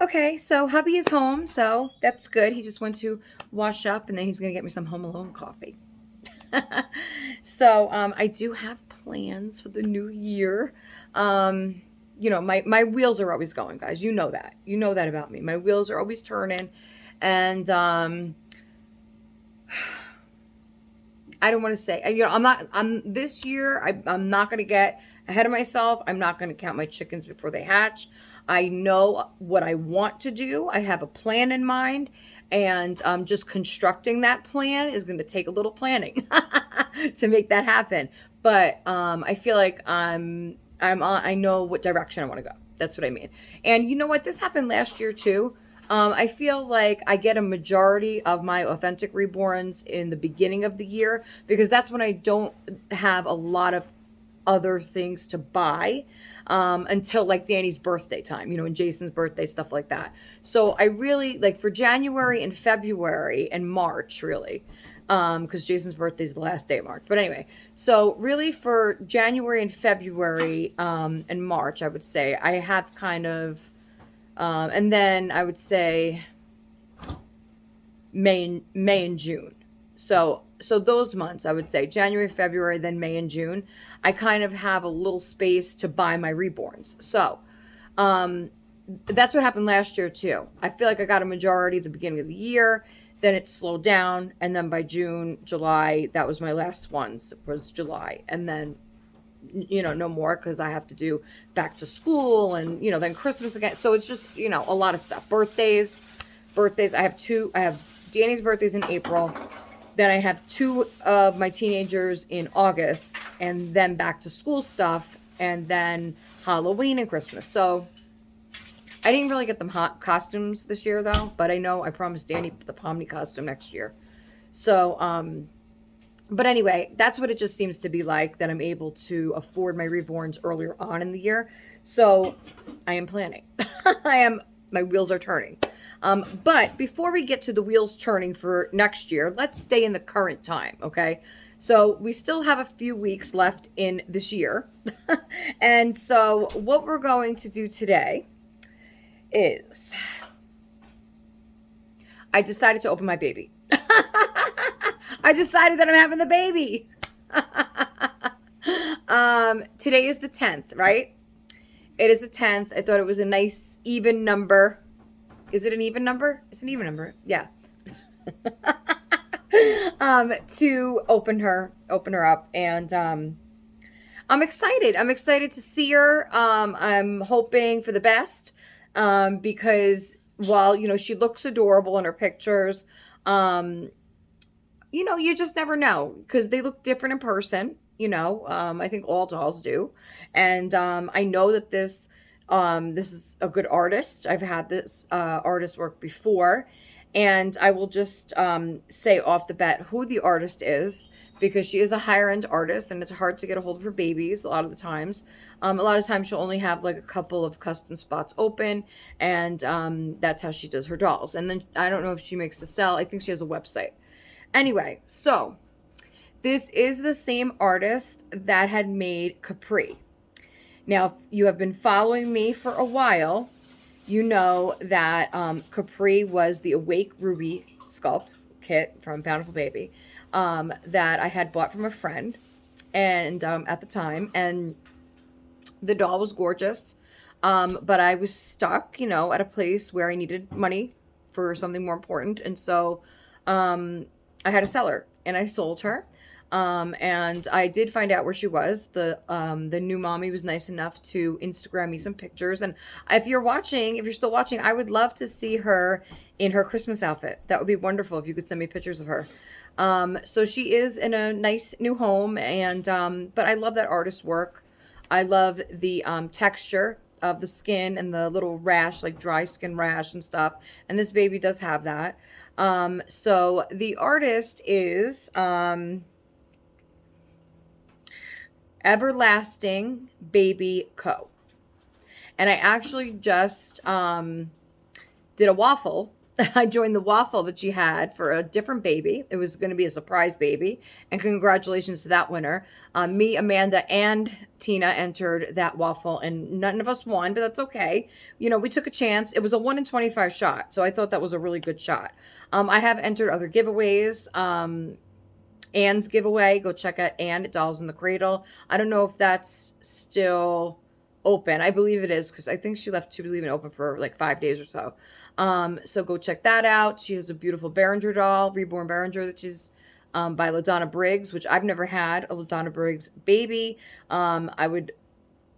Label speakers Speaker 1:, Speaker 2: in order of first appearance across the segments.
Speaker 1: Okay, so hubby is home, so that's good. He just went to wash up and then he's gonna get me some Home Alone coffee. So I do have plans for the new year. Um, my wheels are always going, guys. You know that. You know that about me. My wheels are always turning, and I don't want to say, I'm not, this year, I'm not going to get ahead of myself. I'm not going to count my chickens before they hatch. I know what I want to do. I have a plan in mind, and just constructing that plan is going to take a little planning to make that happen. But I feel like I know what direction I want to go. That's what I mean. And you know what? This happened last year too. I feel like I get a majority of my authentic reborns in the beginning of the year because that's when I don't have a lot of other things to buy until like Danny's birthday time, and Jason's birthday, stuff like that. So I really like for January and February and March, really, because Jason's birthday is the last day of March. But anyway, so really for January and February and March, I would say I have kind of and then I would say May and June. So those months, I would say January, February, then May and June, I kind of have a little space to buy my reborns. So that's what happened last year too. I feel like I got a majority at the beginning of the year, then it slowed down, and then by June, July, that was my last ones, was July, and then no more because I have to do back to school and then Christmas again. So it's just a lot of stuff. Birthdays. I have two. I have Danny's birthday's in April. Then I have two of my teenagers in August, and then back to school stuff, and then Halloween and Christmas. So I didn't really get them hot costumes this year though, but I promised Danny the Pomni costume next year. So but anyway, that's what it just seems to be like, that I'm able to afford my reborns earlier on in the year. So I am planning. My wheels are turning. But before we get to the wheels turning for next year, let's stay in the current time, okay? So we still have a few weeks left in this year. And so what we're going to do today is I decided to open my baby. I decided that I'm having the baby. Today is the 10th, right? It is the 10th. I thought it was a nice even number. Is it an even number? It's an even number. Yeah. To open her up, and I'm excited. I'm excited to see her. I'm hoping for the best. Because while she looks adorable in her pictures, you just never know because they look different in person. I think all dolls do. And I know that this is a good artist. I've had this artist work before. And I will just say off the bat who the artist is, because she is a higher end artist and it's hard to get a hold of her babies a lot of the times. A lot of times she'll only have like a couple of custom spots open, and that's how she does her dolls. And then I don't know if she makes a sell. I think she has a website. Anyway, so this is the same artist that had made Capri. Now, if you have been following me for a while, you know that Capri was the Awake Ruby sculpt kit from Bountiful Baby that I had bought from a friend, and at the time, and the doll was gorgeous, but I was stuck, at a place where I needed money for something more important, and so I had to sell her, and I sold her. And I did find out where she was. The new mommy was nice enough to Instagram me some pictures. And if you're still watching, I would love to see her in her Christmas outfit. That would be wonderful if you could send me pictures of her. So she is in a nice new home, and but I love that artist's work. I love the texture of the skin and the little rash, like dry skin rash and stuff. And this baby does have that. So the artist is Everlasting Baby Co. And I actually just did a waffle I joined the waffle that she had for a different baby. It was going to be a surprise baby. And congratulations to that winner. Me, Amanda, and Tina entered that waffle, and none of us won, but that's okay. You know, we took a chance. It was a 1 in 25 shot, so I thought that was a really good shot. I have entered other giveaways. Anne's giveaway. Go check out Anne at Dolls in the Cradle. I don't know if that's still open. I believe it is because I think she was leaving open for like 5 days or so. So go check that out. She has a beautiful Behringer doll, Reborn Behringer, which is by LaDonna Briggs, which I've never had a LaDonna Briggs baby. I would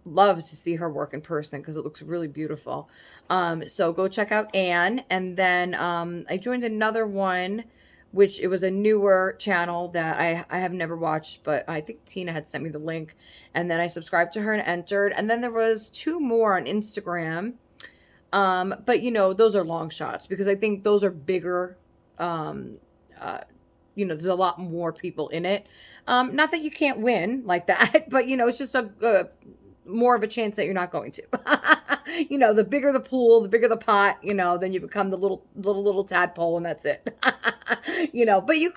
Speaker 1: love to see her work in person because it looks really beautiful. So go check out Anne. And then I joined another one, which it was a newer channel that I have never watched, but I think Tina had sent me the link. And then I subscribed to her and entered. And then there was 2 more on Instagram. But you know, those are long shots because I think those are bigger. You know, there's a lot more people in it. Not that you can't win like that, but you know, it's just a more of a chance that you're not going to. You know, the bigger the pool, the bigger the pot, you know, then you become the little tadpole and that's it. You know, but you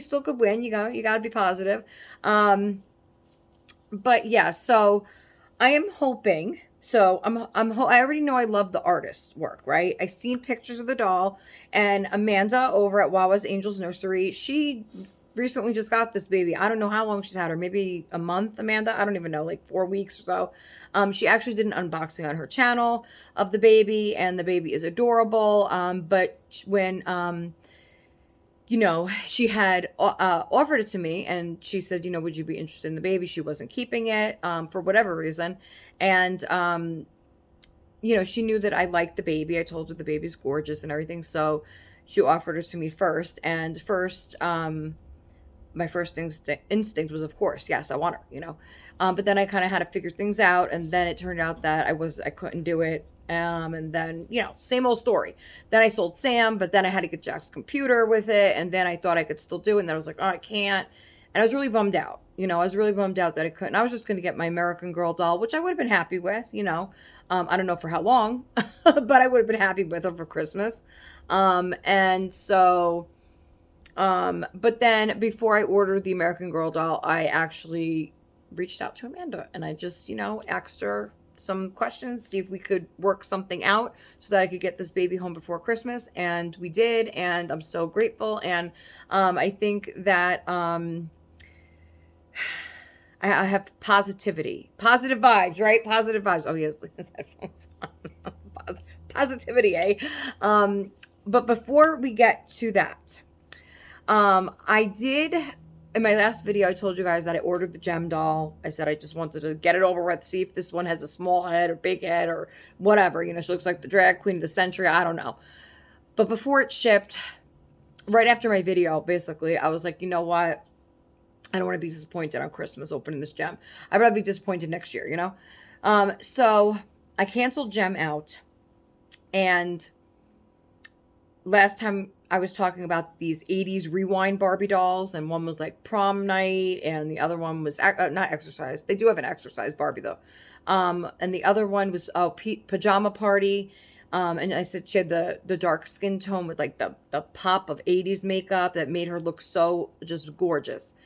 Speaker 1: still could win. You got to be positive. But yeah, so I am hoping. So I already know I love the artist's work, right? I've seen pictures of the doll, and Amanda over at Wawa's Angels Nursery, she recently just got this baby. I don't know how long she's had her, maybe a month, Amanda. I don't even know, like 4 weeks or so. She actually did an unboxing on her channel of the baby, and the baby is adorable. But when you know, she had offered it to me, and she said, you know, would you be interested in the baby? She wasn't keeping it for whatever reason. And, you know, she knew that I liked the baby. I told her the baby's gorgeous and everything. So she offered it to me first. And first, my first instinct was, of course, yes, I want her, you know. But then I kind of had to figure things out. And then it turned out that I couldn't do it. And then, you know, same old story. Then I sold Sam, but then I had to get Jack's computer with it. And then I thought I could still do it. And then I was like, oh, I can't. And I was really bummed out. You know, I was really bummed out that I couldn't. I was just going to get my American Girl doll, which I would have been happy with, you know. I don't know for how long, but I would have been happy with her for Christmas. And so, but then before I ordered the American Girl doll, I actually reached out to Amanda, and I just, you know, asked her some questions, see if we could work something out so that I could get this baby home before Christmas. And we did, and I'm so grateful. And I think that I have positive vibes, right? Positive vibes. Oh, he has his headphones on. Positivity, eh? But before we get to that, I did, in my last video, I told you guys that I ordered the gem doll. I said I just wanted to get it over with, see if this one has a small head or big head or whatever. You know, she looks like the drag queen of the century. I don't know. But before it shipped, right after my video, basically, I was like, you know what? I don't want to be disappointed on Christmas opening this gem. I'd rather be disappointed next year, you know? So I canceled gem out. And last time I was talking about these 80s rewind Barbie dolls, and one was like prom night, and the other one was not exercise. They do have an exercise Barbie though. And the other one was pajama party. And I said she had the dark skin tone with like the pop of 80s makeup that made her look so just gorgeous.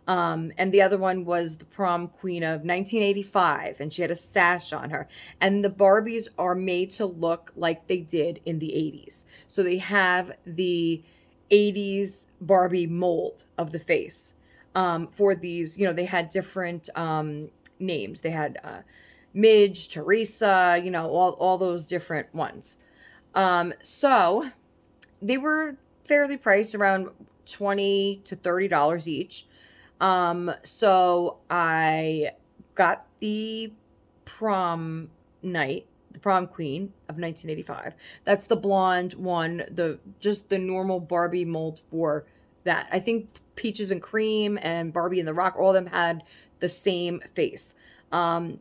Speaker 1: And the other one was the prom queen of 1985, and she had a sash on her. And the Barbies are made to look like they did in the 80s. So they have the 80s Barbie mold of the face. For these, you know, they had different names. They had Midge, Teresa, you know, all those different ones. So they were fairly priced, around $20 to $30 each. So I got the prom night, the prom queen of 1985. That's the blonde one, just the normal Barbie mold for that. I think Peaches and Cream and Barbie and the Rock, all of them had the same face.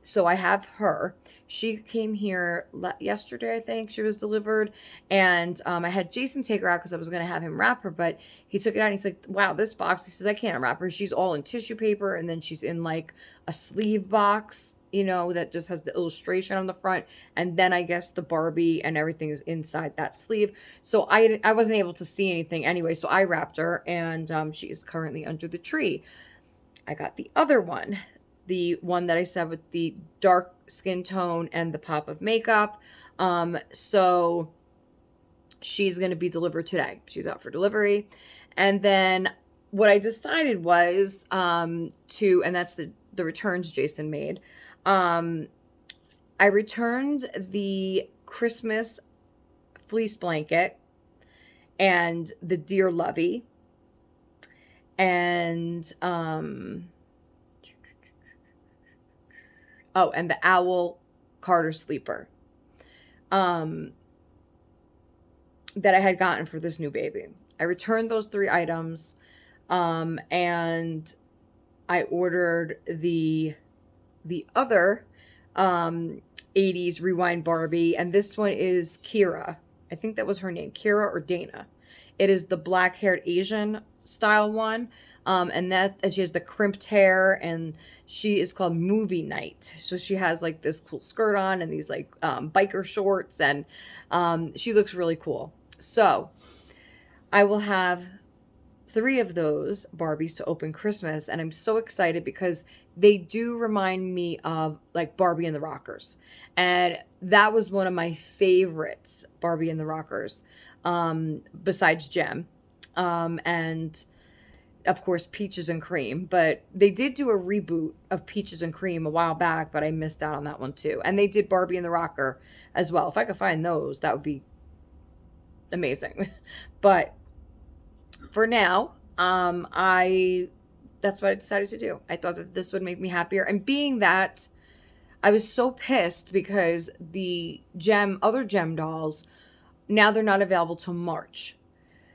Speaker 1: So I have her. She came here yesterday, I think. She was delivered. And I had Jason take her out because I was going to have him wrap her. But he took it out and he's like, wow, this box. He says, I can't unwrap her. She's all in tissue paper. And then she's in like a sleeve box, you know, that just has the illustration on the front. And then I guess the Barbie and everything is inside that sleeve. So I wasn't able to see anything anyway. So I wrapped her. And she is currently under the tree. I got the other one. The one that I said with the dark skin tone and the pop of makeup. So she's going to be delivered today. She's out for delivery. And then what I decided was and that's the returns Jason made. I returned the Christmas fleece blanket and the deer lovey. And and the owl Carter sleeper that I had gotten for this new baby. I returned those 3 items and I ordered the other 80s Rewind Barbie, and this one is Kira. I think that was her name, Kira or Dana. It is the black-haired Asian style one. And she has the crimped hair, and she is called Movie Night. So she has like this cool skirt on and these like biker shorts, and she looks really cool. So I will have 3 of those Barbies to open Christmas, and I'm so excited because they do remind me of like Barbie and the Rockers, and that was one of my favorites, Barbie and the Rockers, besides Gem, and of course, Peaches and Cream. But they did do a reboot of Peaches and Cream a while back, but I missed out on that one too. And they did Barbie and the Rocker as well. If I could find those, that would be amazing. But for now, that's what I decided to do. I thought that this would make me happier. And being that I was so pissed because the other Gem dolls, now they're not available till March.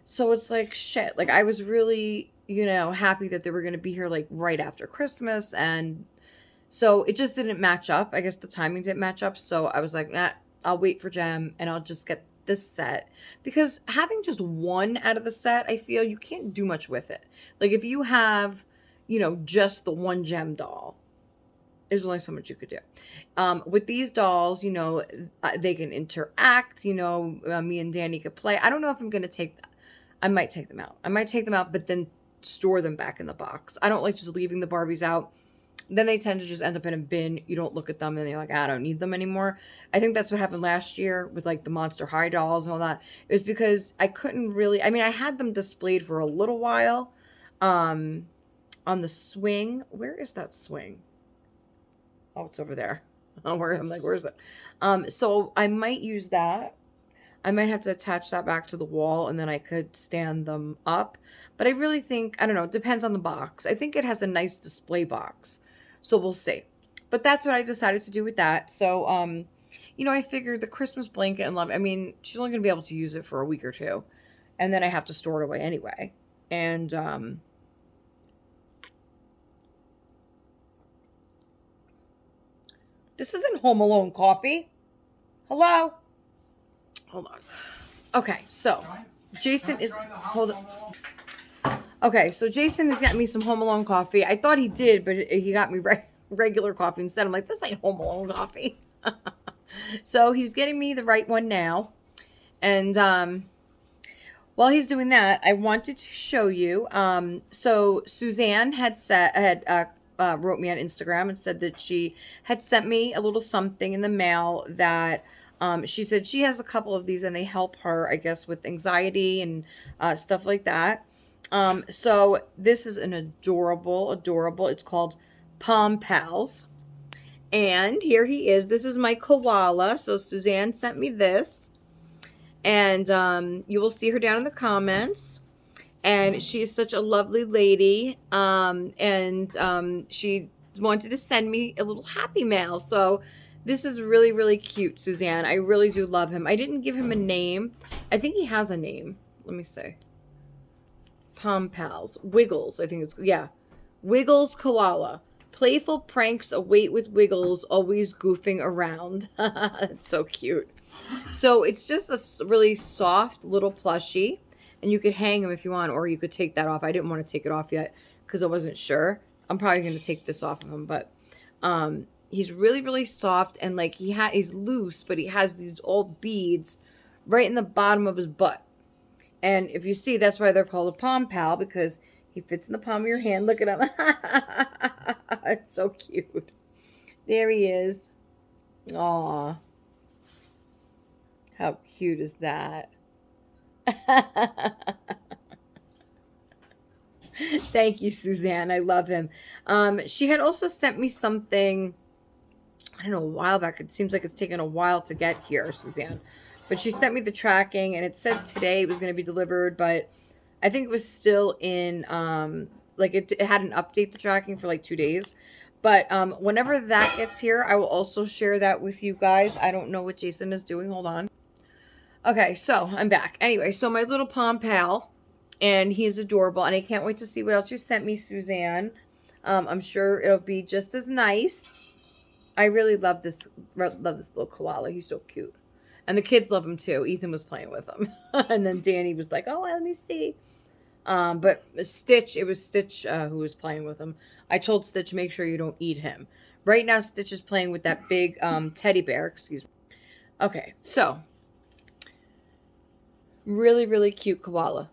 Speaker 1: So it's like, shit. Like, I was really, happy that they were going to be here like right after Christmas. And so it just didn't match up. I guess the timing didn't match up. So I was like, nah, I'll wait for Gem and I'll just get this set. Because having just one out of the set, I feel you can't do much with it. Like, if you have, just the one Gem doll, there's only so much you could do. With these dolls, they can interact, me and Danny could play. I don't know if I'm going to I might take them out, but then store them back in the box. I don't like just leaving the Barbies out. Then they tend to just end up in a bin. You don't look at them and you're like, I don't need them anymore. I think that's what happened last year with like the Monster High dolls and all that. It was because I couldn't really, I had them displayed for a little while on the swing. Where is that swing? Oh, it's over there. I'm like, where is it? So I might use that. I might have to attach that back to the wall and then I could stand them up. But I really think, I don't know, it depends on the box. I think it has a nice display box. So we'll see. But that's what I decided to do with that. So, I figured the Christmas blanket and love, she's only going to be able to use it for a week or 2. And then I have to store it away anyway. And, this isn't Home Alone coffee. Hello? Hold on. Okay, so Jason is, hold on. Okay, so Jason has got me some Home Alone coffee. I thought he did, but he got me regular coffee instead. I'm like, this ain't Home Alone coffee. So he's getting me the right one now. And while he's doing that, I wanted to show you. So Suzanne had wrote me on Instagram and said that she had sent me a little something in the mail that she said she has a couple of these and they help her, I guess, with anxiety and stuff like that. So this is an adorable, it's called Palm Pals. And here he is. This is my koala. So Suzanne sent me this. And you will see her down in the comments. And she's such a lovely lady. And she wanted to send me a little happy mail. So this is really, really cute, Suzanne. I really do love him. I didn't give him a name. I think he has a name. Let me see. Palm Pals. Wiggles, I think it's, yeah. Wiggles Koala. Playful pranks await with wiggles, always goofing around. That's so cute. So it's just a really soft little plushie, and you could hang him if you want, or you could take that off. I didn't want to take it off yet because I wasn't sure. I'm probably going to take this off of him, but he's really, really soft, and like he's loose, but he has these old beads right in the bottom of his butt. And if you see, that's why they're called a Palm Pal, because he fits in the palm of your hand. Look at him. It's so cute. There he is. Aw. How cute is that? Thank you, Suzanne. I love him. She had also sent me something, I don't know, a while back. It seems like it's taken a while to get here, Suzanne. But she sent me the tracking, and it said today it was going to be delivered, but I think it was still in, like it hadn't updated the tracking for like 2 days. But whenever that gets here, I will also share that with you guys. I don't know what Jason is doing. Hold on. Okay, so I'm back. Anyway, so my little Palm Pal, and he's adorable, and I can't wait to see what else you sent me, Suzanne. I'm sure it'll be just as nice. I really love this little koala. He's so cute. And the kids love him too. Ethan was playing with him. And then Danny was like, oh, let me see. But Stitch, it was Stitch who was playing with him. I told Stitch, make sure you don't eat him. Right now, Stitch is playing with that big teddy bear. Excuse me. Okay, so. Really, really cute koala.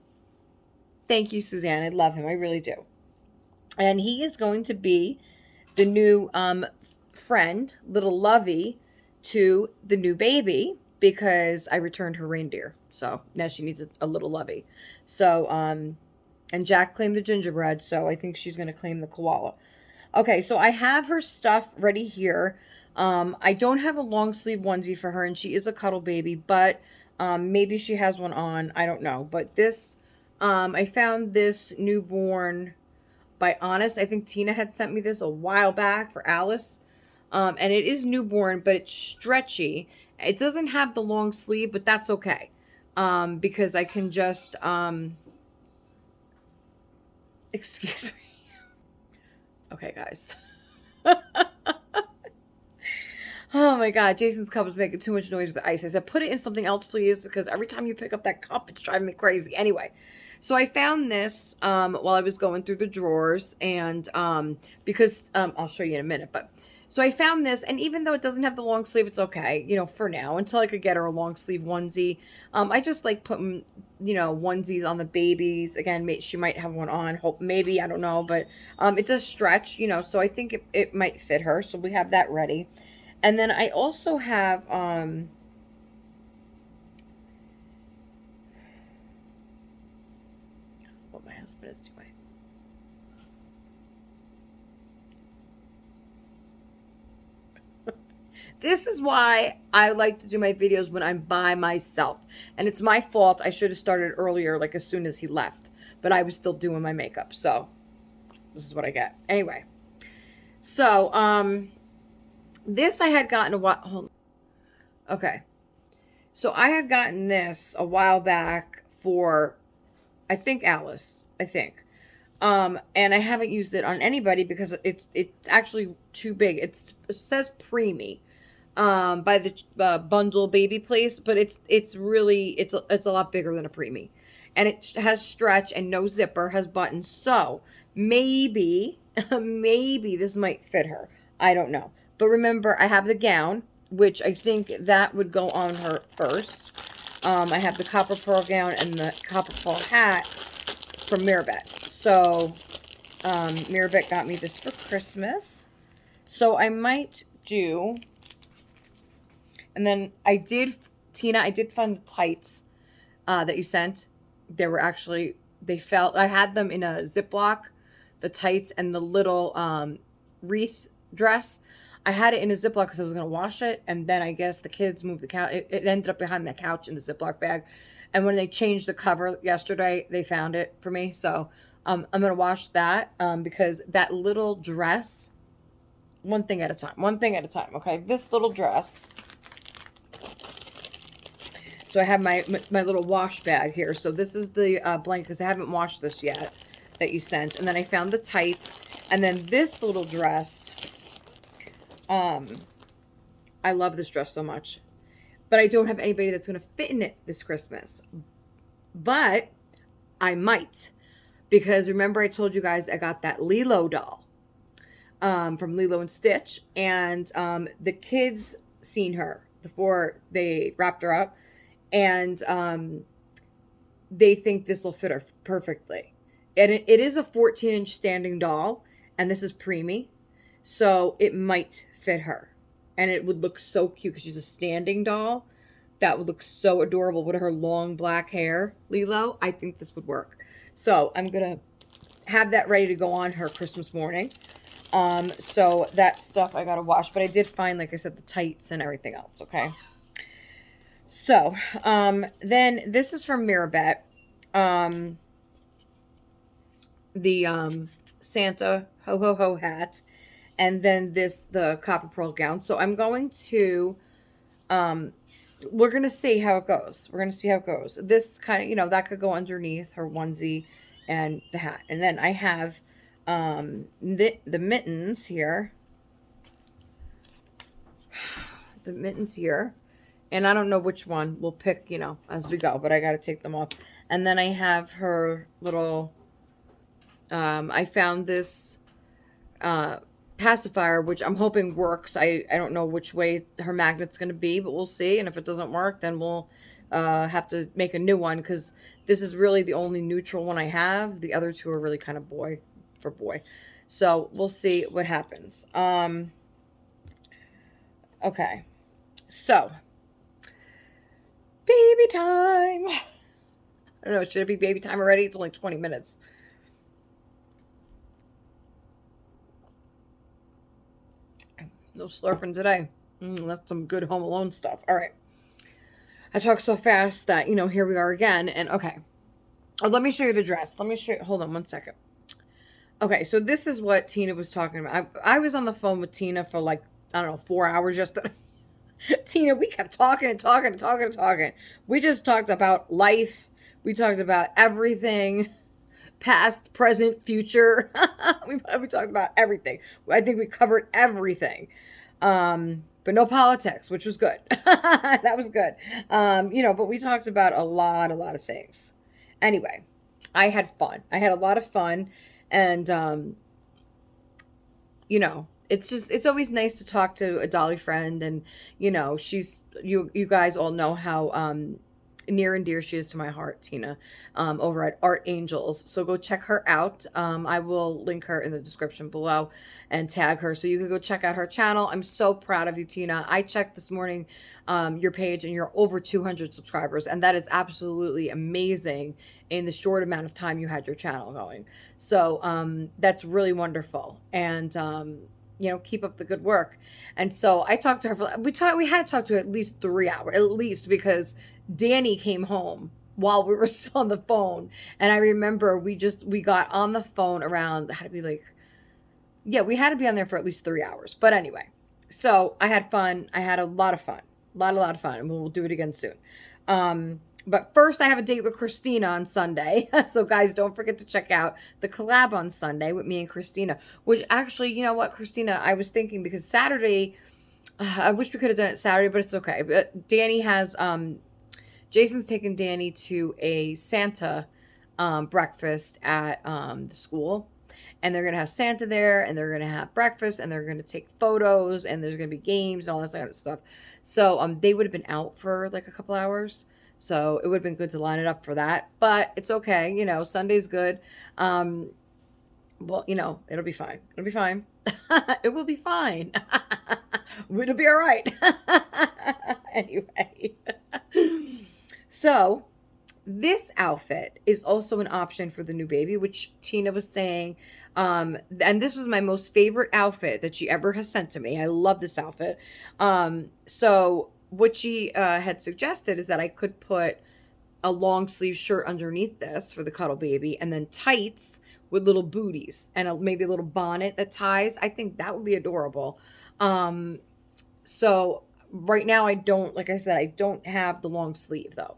Speaker 1: Thank you, Suzanne. I love him. I really do. And he is going to be the new friend, little Lovey, to the new baby, because I returned her reindeer. So now she needs a little Lovey. So, and Jack claimed the gingerbread, so I think she's going to claim the koala. Okay, so I have her stuff ready here. I don't have a long sleeve onesie for her, and she is a cuddle baby, but maybe she has one on. I don't know. But this, I found this newborn by Honest. I think Tina had sent me this a while back for Alice. And it is newborn, but it's stretchy. It doesn't have the long sleeve, but that's okay. Because I can just, excuse me. Okay, guys. Oh my God, Jason's cup is making too much noise with the ice. I said, put it in something else, please, because every time you pick up that cup, it's driving me crazy. Anyway, so I found this while I was going through the drawers, and because I'll show you in a minute, but so I found this, and even though it doesn't have the long sleeve, it's okay, you know, for now, until I could get her a long sleeve onesie. I just like putting, you know, onesies on the babies. Again, she might have one on, hope maybe, I don't know, but it does stretch, you know, so I think it might fit her, so we have that ready. And then I also have, what my husband is doing. This is why I like to do my videos when I'm by myself. And it's my fault. I should have started earlier, like as soon as he left. But I was still doing my makeup. So, this is what I get. Anyway. So, this I had gotten a while. Hold on. Okay. So I had gotten this a while back for, I think, Alice. I think. And I haven't used it on anybody because it's actually too big. It says preemie by the Bundle Baby Place, but it's a lot bigger than a preemie. And it has stretch and no zipper, has buttons. So maybe this might fit her. I don't know. But remember, I have the gown, which I think that would go on her first. I have the copper pearl gown and the copper pearl hat from Mirabet. So, Mirabet got me this for Christmas. So, I might do... And then Tina, I did find the tights that you sent. They were actually... I had them in a Ziploc, the tights and the little wreath dress. I had it in a Ziploc because I was going to wash it. And then I guess the kids moved the couch. It ended up behind the couch in the Ziploc bag. And when they changed the cover yesterday, they found it for me. So I'm going to wash that because that little dress, one thing at a time, okay? This little dress. So I have my little wash bag here. So this is the blanket because I haven't washed this yet that you sent. And then I found the tights. And then this little dress, I love this dress so much, but I don't have anybody that's going to fit in it this Christmas. But I might, because remember I told you guys I got that Lilo doll from Lilo and Stitch, and the kids seen her before they wrapped her up, and they think this will fit her perfectly. And it is a 14-inch standing doll, and this is preemie, so it might fit her. And it would look so cute because she's a standing doll. That would look so adorable with her long black hair, Lilo. I think this would work. So I'm going to have that ready to go on her Christmas morning. So that stuff I got to wash. But I did find, like I said, the tights and everything else, okay? So, then this is from Mirabette. The Santa ho ho ho hat, and then the copper pearl gown. So I'm going to we're gonna see how it goes. This kind of, that could go underneath her onesie and the hat. And then I have the mittens here. And I don't know which one we'll pick, as we go, but I got to take them off. And then I have her little, I found this pacifier, which I'm hoping works. I don't know which way her magnet's going to be, but we'll see. And if it doesn't work, then we'll have to make a new one, because this is really the only neutral one I have. The other two are really kind of boy. So we'll see what happens. Okay. So, baby time. I don't know, should it be baby time already? It's only 20 minutes. No slurping today. That's some good Home Alone stuff. All right. I talk so fast that, here we are again. And okay. Oh, let me show you the dress. Hold on one second. Okay, so this is what Tina was talking about. I was on the phone with Tina for 4 hours yesterday. Tina, we kept talking and talking and talking and talking. We just talked about life. We talked about everything. Past, present, future. we talked about everything. I think we covered everything. But no politics, which was good. That was good. But we talked about a lot of things. Anyway, I had fun. I had a lot of fun. And, it's always nice to talk to a Dolly friend. And, you guys all know how, near and dear she is to my heart, Tina, over at Art Angels. So go check her out. I will link her in the description below and tag her so you can go check out her channel. I'm so proud of you, Tina. I checked this morning your page, and you're over 200 subscribers, and that is absolutely amazing in the short amount of time you had your channel going. So that's really wonderful. And keep up the good work. And so I talked to her we had to talk to her at least 3 hours, because Danny came home while we were still on the phone. And I remember we got on the phone around, we had to be on there for at least 3 hours. But anyway, so I had fun. I had a lot of fun, a lot of fun, and we'll do it again soon. But first, I have a date with Christina on Sunday. So, guys, don't forget to check out the collab on Sunday with me and Christina. Which, actually, you know what, Christina, I was thinking, because Saturday, I wish we could have done it Saturday, but it's okay. But Danny has, Jason's taken Danny to a Santa breakfast at the school. And they're going to have Santa there, and they're going to have breakfast, and they're going to take photos, and there's going to be games and all that kind of stuff. So, they would have been out for a couple hours. So it would have been good to line it up for that, but it's okay. Sunday's good. Well, it'll be fine. It'll be fine. It will be fine. It'll be all right. Anyway. So this outfit is also an option for the new baby, which Tina was saying. And this was my most favorite outfit that she ever has sent to me. I love this outfit. So what she had suggested is that I could put a long sleeve shirt underneath this for the cuddle baby, and then tights with little booties, and maybe a little bonnet that ties. I think that would be adorable. So right now I don't have the long sleeve though,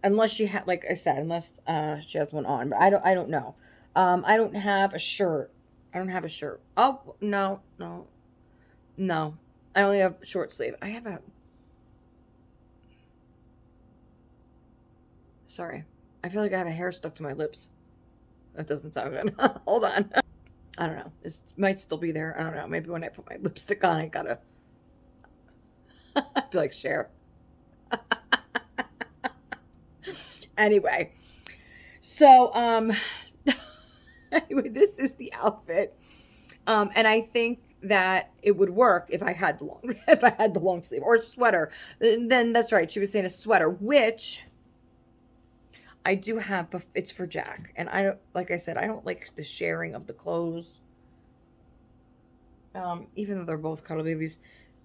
Speaker 1: unless she unless she has one on, but I don't know. I don't have a shirt I don't have a shirt. Oh, no, no, no. I only have short sleeve. I have a, sorry. I feel like I have a hair stuck to my lips. That doesn't sound good. Hold on. I don't know. It might still be there. I don't know. Maybe when I put my lipstick on, I gotta, I feel like Cher. Anyway, so, anyway, this is the outfit. And I think that it would work if I had the long, if I had the long sleeve or sweater. Then that's right. She was saying a sweater, which I do have, but it's for Jack. And I don't, like I said, I don't like the sharing of the clothes. Even though they're both cuddle babies.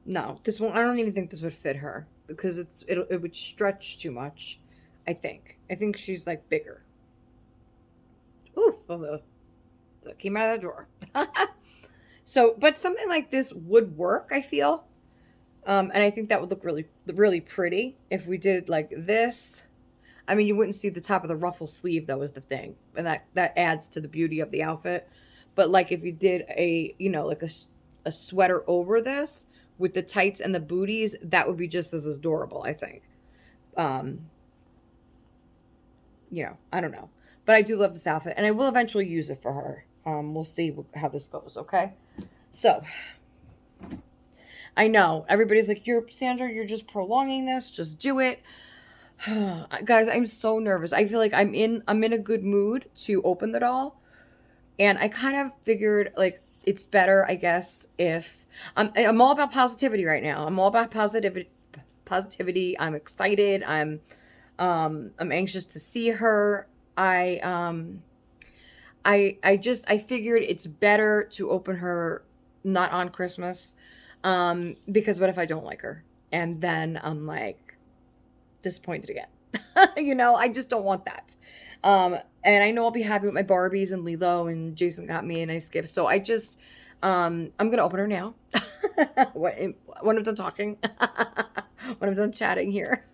Speaker 1: No, this one, I don't even think this would fit her because it would stretch too much. I think she's like bigger. Ooh, although that came out of the drawer. So, but something like this would work, I feel. And I think that would look really, really pretty if we did like this. I mean, you wouldn't see the top of the ruffle sleeve, though, is the thing. And that adds to the beauty of the outfit. But like if you did a, you know, like a sweater over this with the tights and the booties, that would be just as adorable, I think. You know, I don't know. But I do love this outfit. And I will eventually use it for her. We'll see how this goes, okay? So, I know. Everybody's like, Sandra, you're just prolonging this. Just do it. Guys, I'm so nervous. I feel like I'm in a good mood to open the doll. And I kind of figured like it's better, I guess, if I'm all about positivity right now. I'm all about positivity. I'm excited. I'm anxious to see her. I figured it's better to open her not on Christmas. Because what if I don't like her? And then I'm like disappointed again. You know, I just don't want that. And I know I'll be happy with my Barbies and Lilo and Jason got me a nice gift. So I just, I'm going to open her now. when I'm done talking, when I'm done chatting here.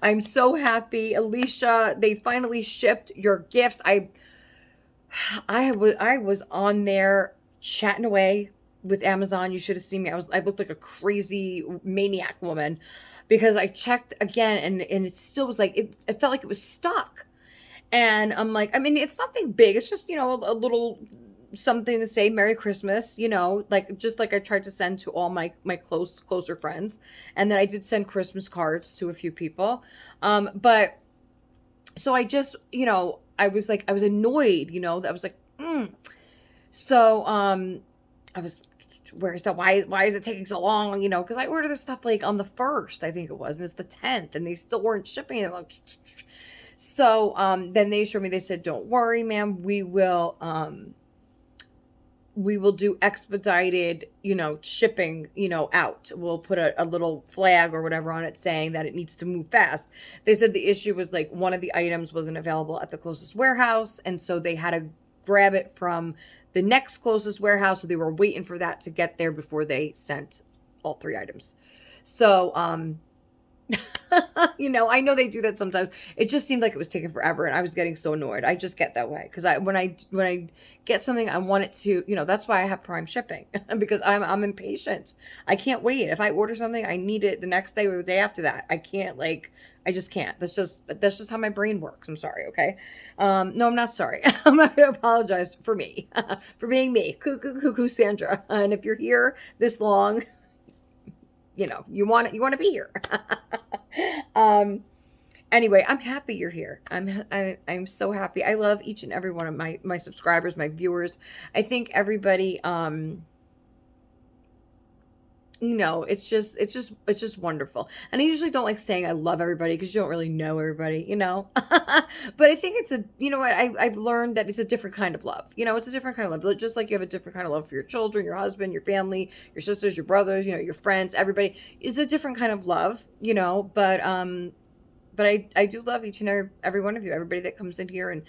Speaker 1: I'm so happy. Alicia, they finally shipped your gifts. I was on there chatting away with Amazon. You should have seen me. I looked like a crazy maniac woman because I checked again and it still was like, it felt like it was stuck. And I'm like, I mean, it's nothing big. It's just, you know, a little something to say Merry Christmas, you know, like just like I tried to send to all my closer friends. And then I did send Christmas cards to a few people. But so I just, you know, I was annoyed, you know, that I was like, So, I was, where's that? Why is it taking so long? You know, because I ordered this stuff like on the 1st, I think it was, and it's the 10th, and they still weren't shipping it. Like, so, then they assured me, they said, don't worry, ma'am, we will do expedited, you know, shipping, you know, out. We'll put a little flag or whatever on it saying that it needs to move fast. They said the issue was like one of the items wasn't available at the closest warehouse, and so they had to grab it from the next closest warehouse. So they were waiting for that to get there before they sent all 3 items. So, you know, I know they do that sometimes. It just seemed like it was taking forever, and I was getting so annoyed. I just get that way because when I get something, I want it to, you know, that's why I have Prime shipping because I'm impatient. I can't wait. If I order something, I need it the next day or the day after that. I can't I just can't. That's just how my brain works. I'm sorry. Okay. No, I'm not sorry. I'm not going to apologize for me, for being me. Cuckoo, Sandra. And if you're here this long, you know, you want to be here. Anyway, I'm happy you're here. I'm so happy. I love each and every one of my subscribers, my viewers. I think everybody, you know, it's just wonderful. And I usually don't like saying I love everybody because you don't really know everybody, you know. But I think you know what, I've learned that it's a different kind of love. You know, it's a different kind of love. Just like you have a different kind of love for your children, your husband, your family, your sisters, your brothers, you know, your friends, everybody. It's a different kind of love, you know. But I do love each and every one of you, everybody that comes in here and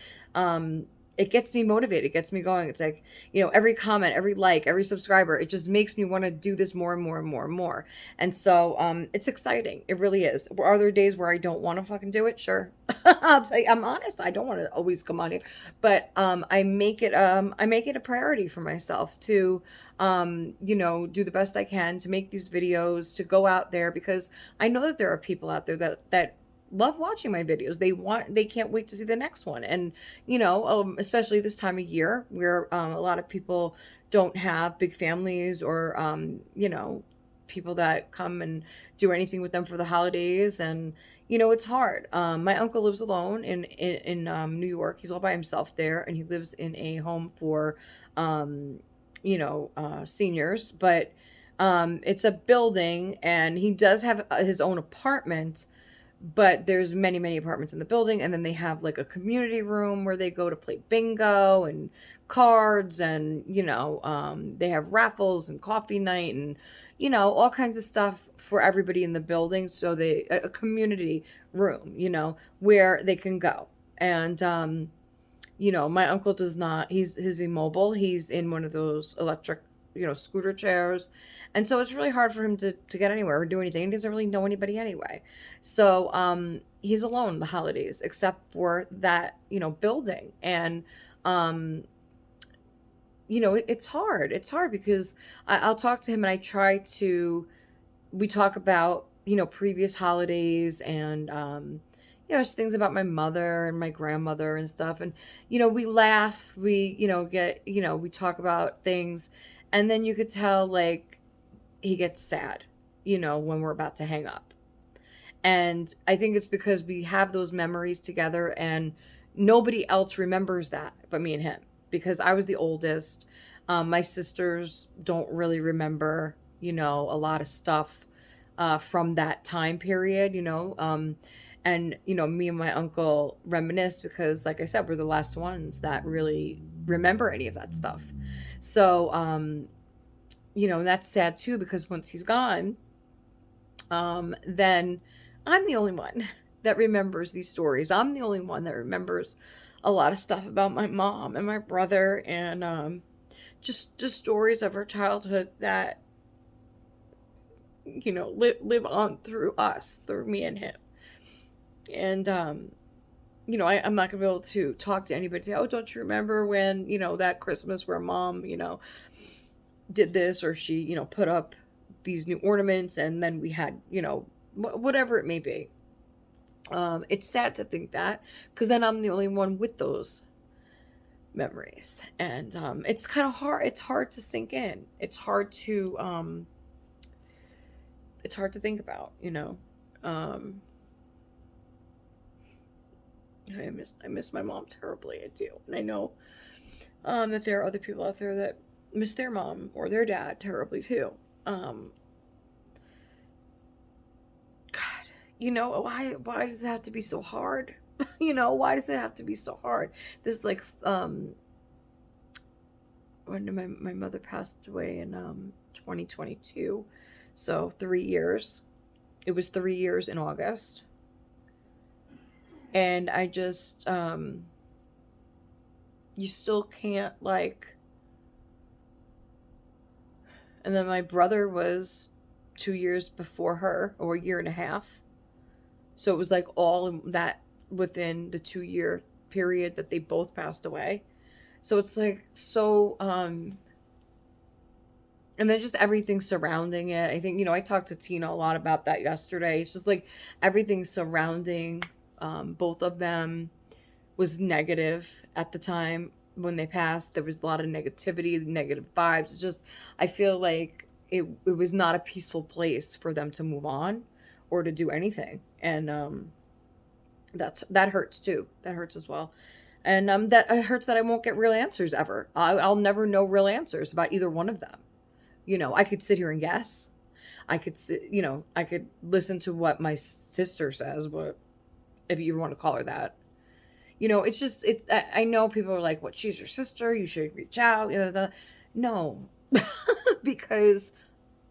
Speaker 1: it gets me motivated, it gets me going. It's like, every comment, every like, every subscriber, it just makes me want to do this more and more and more and more. And so it's exciting. It really is. Are there days where I don't want to fucking do it? Sure. I'll tell you, I'm honest. I don't want to always come on here. But I make it a priority for myself to do the best I can to make these videos, to go out there, because I know that there are people out there that love watching my videos. They can't wait to see the next one. And, especially this time of year where a lot of people don't have big families, or, people that come and do anything with them for the holidays. And, it's hard. My uncle lives alone in New York. He's all by himself there, and he lives in a home for, seniors, but, it's a building, and he does have his own apartment, but there's many, many apartments in the building. And then they have like a community room where they go to play bingo and cards, and, they have raffles and coffee night, and, all kinds of stuff for everybody in the building. So a community room, where they can go. And, my uncle does not, he's immobile. He's in one of those electric, scooter chairs. And so it's really hard for him to get anywhere or do anything. He doesn't really know anybody anyway. So he's alone the holidays, except for that, building. And, it's hard. It's hard because I'll talk to him, and we talk about, previous holidays, and, just things about my mother and my grandmother and stuff. And, we laugh, we, we talk about things. And then you could tell, like, he gets sad, when we're about to hang up. And I think it's because we have those memories together, and nobody else remembers that but me and him, because I was the oldest. My sisters don't really remember, a lot of stuff from that time period, and, me and my uncle reminisce because, like I said, we're the last ones that really remember any of that stuff. So, and that's sad too, because once he's gone, then I'm the only one that remembers these stories. I'm the only one that remembers a lot of stuff about my mom and my brother, and just stories of her childhood that, live on through us, through me and him. And, I'm not gonna be able to talk to anybody and say, oh, don't you remember when, that Christmas where mom, did this, or she, put up these new ornaments, and then we had, whatever it may be. It's sad to think that, because then I'm the only one with those memories. And it's kind of hard. It's hard to sink in. It's hard to think about, I miss my mom terribly. I do. And I know that there are other people out there that miss their mom or their dad terribly too. God, why does it have to be so hard? Why does it have to be so hard? This is like when my mother passed away in 2022. So 3 years. It was 3 years in August. And I just you still can't, like. And then my brother was 2 years before her, or a year and a half. So it was like all that within the 2-year period that they both passed away. So it's like so, and then just everything surrounding it. I think, I talked to Tina a lot about that yesterday. It's just like everything surrounding both of them was negative at the time when they passed. There was a lot of negativity, negative vibes. It's just, I feel like it was not a peaceful place for them to move on or to do anything. And that hurts too. That hurts as well. And that hurts that I won't get real answers ever. I'll never know real answers about either one of them. I could sit here and guess. I could I could listen to what my sister says, but if you want to call her that. It's just, I know people are like, what, she's your sister, you should reach out. No, because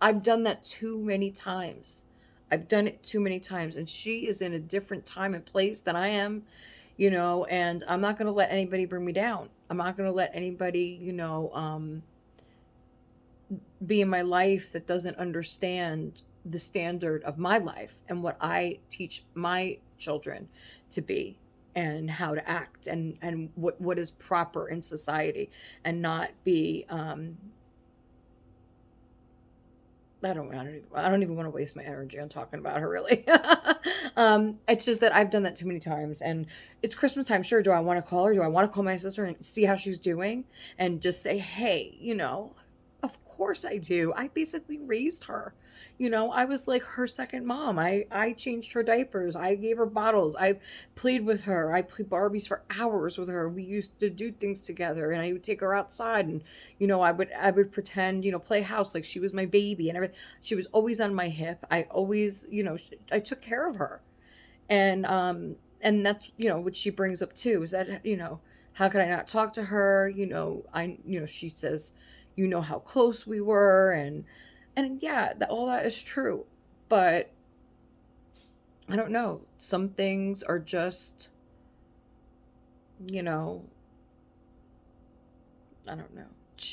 Speaker 1: I've done that too many times. I've done it too many times, and she is in a different time and place than I am. and I'm not going to let anybody bring me down. I'm not going to let anybody, be in my life that doesn't understand the standard of my life and what I teach my children to be and how to act and what is proper in society and not be I don't even want to waste my energy on talking about her really. It's just that I've done that too many times, and it's Christmas time. Sure, do I want to call her? Do I want to call my sister and see how she's doing and just say, hey, of course I do. I basically raised her. I was like her second mom. I changed her diapers. I gave her bottles. I played with her. I played Barbies for hours with her. We used to do things together, and I would take her outside, and I would pretend, play house like she was my baby and everything. She was always on my hip. I always, I took care of her, and that's what she brings up too, is that how could I not talk to her? She says, how close we were, and yeah, all that is true, but I don't know. Some things are just, you know, I don't know.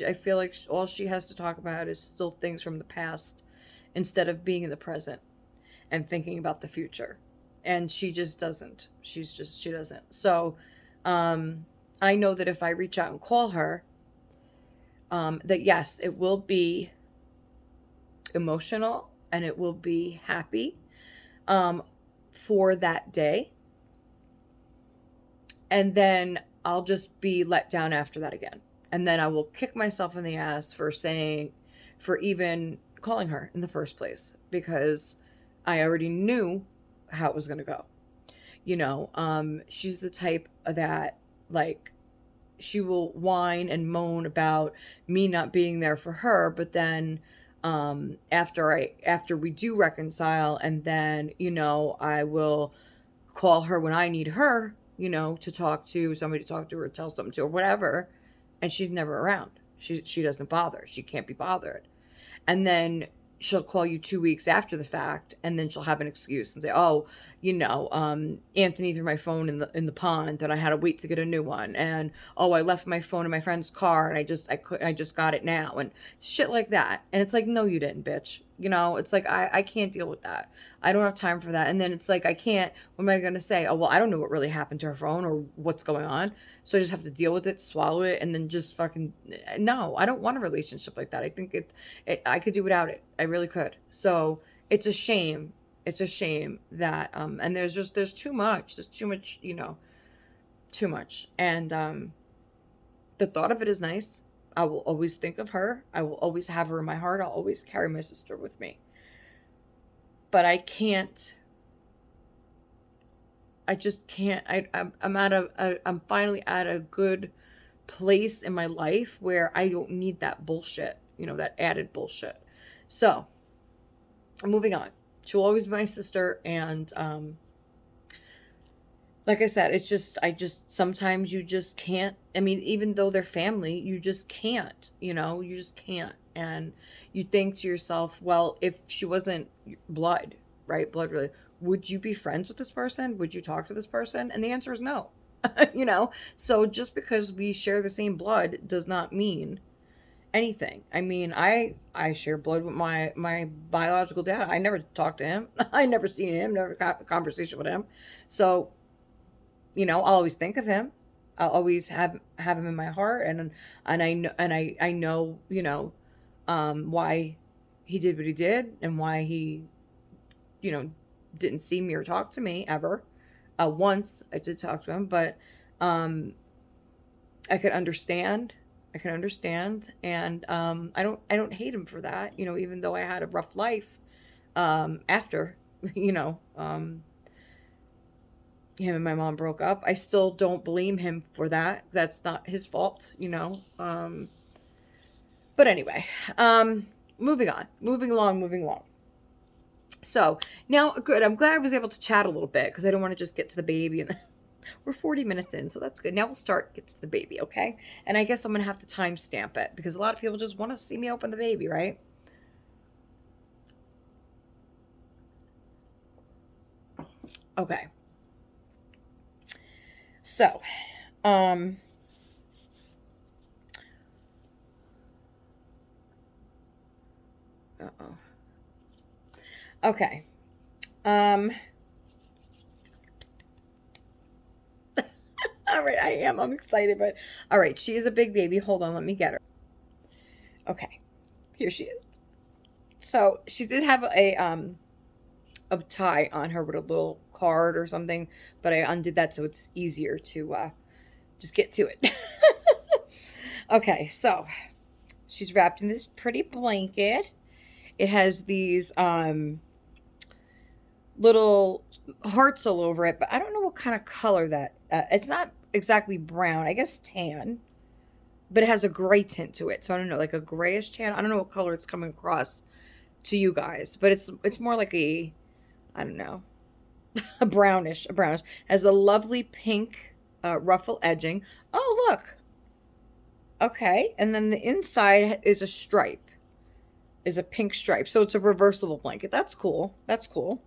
Speaker 1: I feel like all she has to talk about is still things from the past instead of being in the present and thinking about the future. And she just doesn't. She doesn't. So, um, I know that if I reach out and call her, that yes, it will be emotional and it will be happy, um, for that day. And then I'll just be let down after that again. And then I will kick myself in the ass for even calling her in the first place because I already knew how it was going to go. She's the type that, like, she will whine and moan about me not being there for her, but then after we do reconcile, and then I will call her when I need her, to talk to somebody, to talk to her, tell something to her, whatever, and she's never around. She doesn't bother. She can't be bothered. And then she'll call you 2 weeks after the fact, and then she'll have an excuse and say, "Oh, Anthony threw my phone in the pond, and I had to wait to get a new one." And, "Oh, I left my phone in my friend's car, and I just got it now," and shit like that. And it's like, no, you didn't, bitch. It's like I can't deal with that. I don't have time for that. And then it's like I can't. What am I gonna say? Oh well, I don't know what really happened to her phone or what's going on, so I just have to deal with it, swallow it, and then just fucking no. I don't want a relationship like that. I think I could do without it. I really could. So it's a shame. It's a shame that and there's too much. There's too much, too much. And the thought of it is nice. I will always think of her. I will always have her in my heart. I'll always carry my sister with me. But I can't. I just can't. I'm finally at a good place in my life where I don't need that bullshit. That added bullshit. So, moving on. She'll always be my sister, and like I said, sometimes you just can't. I mean, even though they're family, you just can't, you just can't. And you think to yourself, well, if she wasn't blood, right? Blood related, would you be friends with this person? Would you talk to this person? And the answer is no. So just because we share the same blood does not mean anything. I mean, I share blood with my biological dad. I never talked to him. I never seen him, never got a conversation with him. So I'll always think of him. I'll always have him in my heart, and I know why he did what he did, and why he you know didn't see me or talk to me ever. Once I did talk to him, but um, I could understand. I can understand, and I don't hate him for that. Even though I had a rough life after you know um, him and my mom broke up. I still don't blame him for that. That's not his fault. But anyway, moving on, moving along, moving along. So now, good. I'm glad I was able to chat a little bit because I don't want to just get to the baby, and we're 40 minutes in, so that's good. Now we'll get to the baby, okay? And I guess I'm gonna have to timestamp it because a lot of people just want to see me open the baby, right? Okay. So, um, uh-oh. Okay. Um, all right, I am. I'm excited, but all right, she is a big baby. Hold on, let me get her. Okay, here she is. So she did have a tie on her with a little card or something, but I undid that so it's easier to just get to it. Okay, so she's wrapped in this pretty blanket. It has these little hearts all over it, but I don't know what kind of color that. It's not exactly brown. I guess tan, but it has a gray tint to it. So I don't know, like a grayish tan. I don't know what color it's coming across to you guys, but it's more like a, I don't know, a brownish. Has a lovely pink ruffle edging. Oh look, okay, and then the inside is a stripe, is a pink stripe. So it's a reversible blanket. That's cool. That's cool.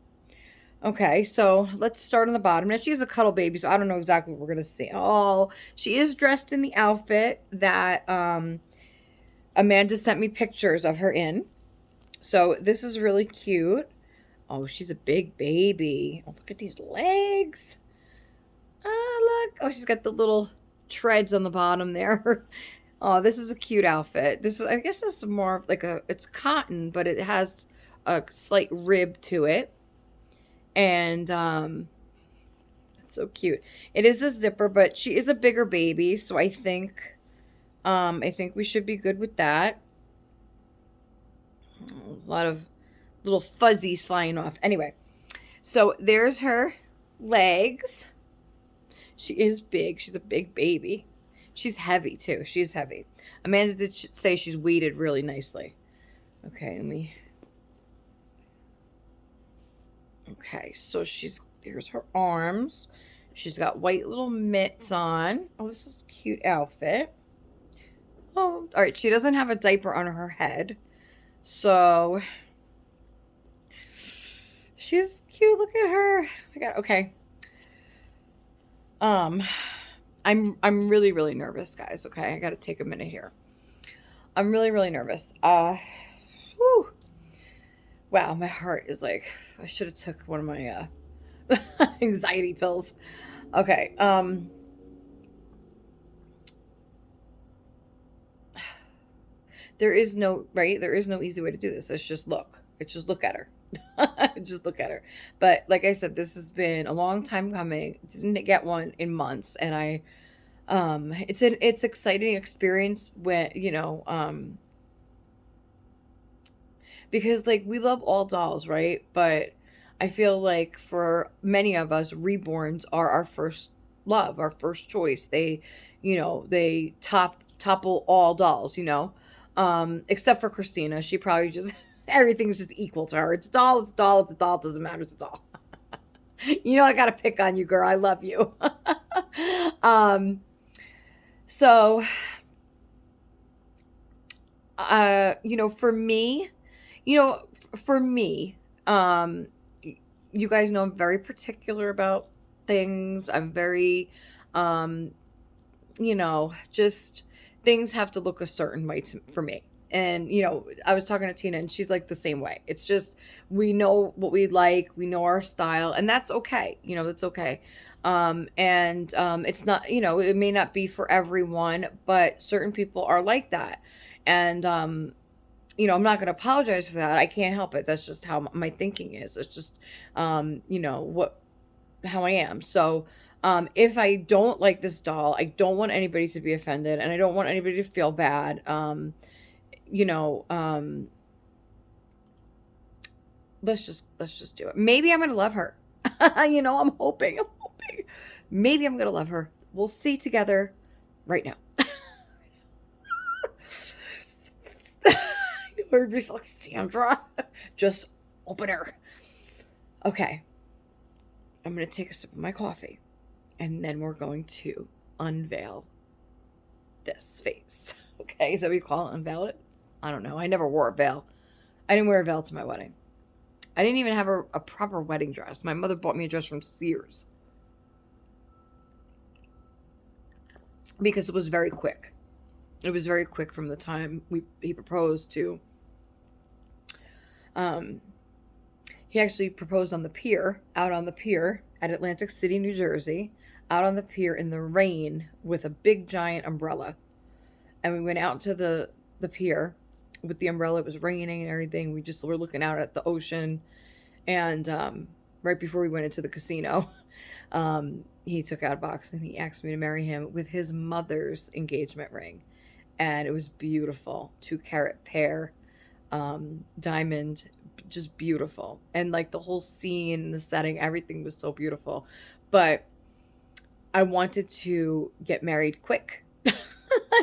Speaker 1: Okay, so let's start on the bottom. Now, she's a cuddle baby, so I don't know exactly what we're going to see. Oh, she is dressed in the outfit that Amanda sent me pictures of her in. So this is really cute. Oh, she's a big baby. Oh, look at these legs. Ah, look. Oh, she's got the little treads on the bottom there. Oh, this is a cute outfit. This is, I guess this is more of like it's cotton, but it has a slight rib to it. And it's so cute. It is a zipper, but she is a bigger baby, so I think we should be good with that. A lot of little fuzzies flying off. Anyway, so there's her legs. She is big. She's a big baby. She's heavy too. She's heavy. Amanda did say she's weighted really nicely. Okay, let me. Okay, so here's her arms. She's got white little mitts on. Oh, this is a cute outfit. Oh, all right. She doesn't have a diaper on her head, so she's cute. Look at her. I got okay. Um, I'm really really nervous, guys. Okay, I got to take a minute here. I'm really really nervous. Whew. Wow, my heart is like I should have took one of my anxiety pills. Okay. There is no right. There is no easy way to do this. It's just look. It's just look at her. Just look at her. But like I said, this has been a long time coming. Didn't get one in months, and it's exciting experience when because like we love all dolls, right? But I feel like for many of us, reborns are our first love, our first choice. They topple all dolls. Except for Christina. She probably just everything's just equal to her. It's a doll, it's a doll, it's a doll, it doesn't matter, it's a doll. I gotta pick on you, girl. I love you. um so for me, for me, you guys know I'm very particular about things. I'm very, just things have to look a certain way for me. And, I was talking to Tina and she's like the same way. It's just, we know what we like, we know our style, and that's okay. That's okay. It's not, it may not be for everyone, but certain people are like that. And, I'm not going to apologize for that. I can't help it. That's just how my thinking is. It's just, how I am. So, if I don't like this doll, I don't want anybody to be offended and I don't want anybody to feel bad. You know, um, let's just do it. Maybe I'm going to love her. I'm hoping. Maybe I'm going to love her. We'll see together right now. Everybody's like, Sandra, just open her. Okay. I'm going to take a sip of my coffee and then we're going to unveil this face. Okay. Is that what you call it? Unveil it? I don't know. I never wore a veil. I didn't wear a veil to my wedding. I didn't even have a proper wedding dress. My mother bought me a dress from Sears. because it was very quick. It was very quick from the time he proposed to um he actually proposed on the pier, out on the pier at Atlantic City, New Jersey, out on the pier in the rain with a big giant umbrella. And we went out to the pier with the umbrella. It was raining and everything. We just were looking out at the ocean. And right before we went into the casino, he took out a box and he asked me to marry him with his mother's engagement ring. And it was beautiful, 2 carat pear, diamond, just beautiful. And like the whole scene, the setting, everything was so beautiful. But I wanted to get married quick.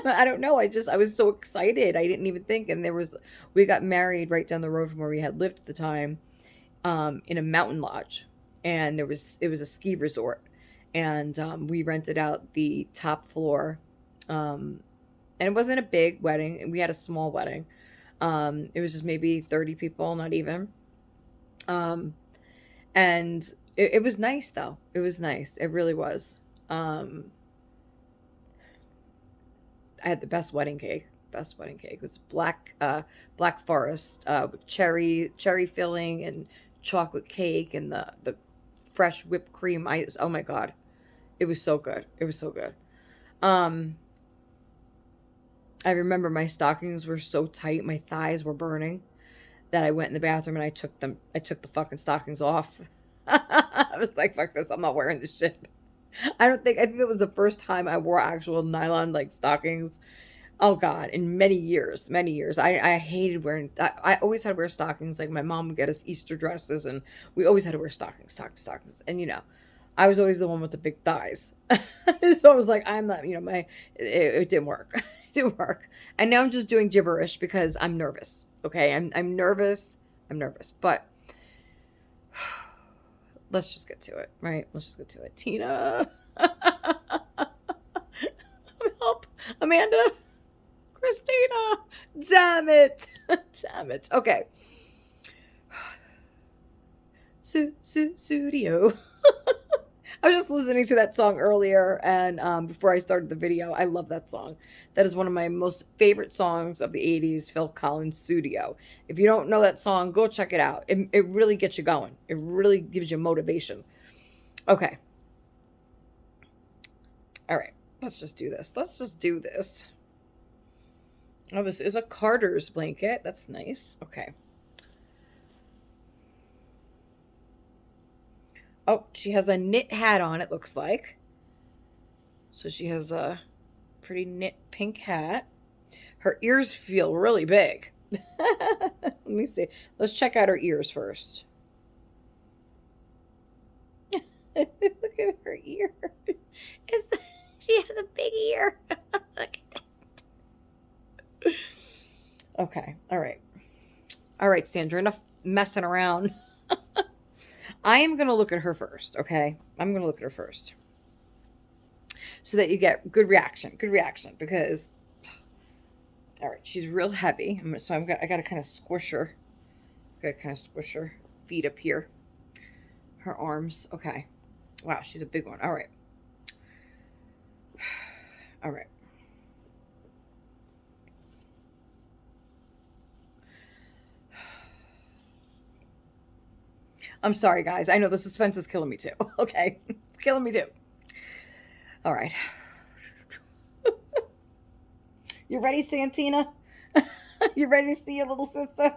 Speaker 1: I don't know. I was so excited. I didn't even think. And we got married right down the road from where we had lived at the time, in a mountain lodge. And it was a ski resort. And we rented out the top floor. And it wasn't a big wedding. We had a small wedding. It was just maybe 30 people, not even. And it was nice though. It was nice. It really was. I had the best wedding cake. Best wedding cake. It was black forest, with cherry filling and chocolate cake and the fresh whipped cream ice. Oh my God. It was so good. It was so good. I remember my stockings were so tight, my thighs were burning, that I went in the bathroom and I took the fucking stockings off. I was like, fuck this, I'm not wearing this shit. I think it was the first time I wore actual nylon like stockings. Oh God, in many years, many years. I hated wearing, I always had to wear stockings. Like my mom would get us Easter dresses and we always had to wear stockings. And I was always the one with the big thighs. So I was like, I'm not, it didn't work. It didn't work. And now I'm just doing gibberish because I'm nervous. Okay. I'm nervous. I'm nervous, but let's just get to it, right? Let's just get to it. Tina. Help. Amanda. Christina. Damn it. Damn it. Okay. Studio. I was just listening to that song earlier, and before I started the video, I love that song. That is one of my most favorite songs of the 80s, Phil Collins' Studio. If you don't know that song, go check it out. It really gets you going. It really gives you motivation. Okay. All right. Let's just do this. Let's just do this. Oh, this is a Carter's blanket. That's nice. Okay. Oh, she has a knit hat on, it looks like. So she has a pretty knit pink hat. Her ears feel really big. Let me see. Let's check out her ears first. Look at her ear. She has a big ear. Look at that. Okay. All right. All right, Sandra. Enough messing around. I am going to look at her first, okay? I'm going to look at her first. So that you get good reaction, because, all right, she's real heavy. So I got to kind of squish her. Got to kind of squish her feet up here. Her arms, okay. Wow, she's a big one. All right. All right. I'm sorry, guys. I know the suspense is killing me too. Okay. It's killing me too. All right. You ready, Santina? You ready to see your little sister?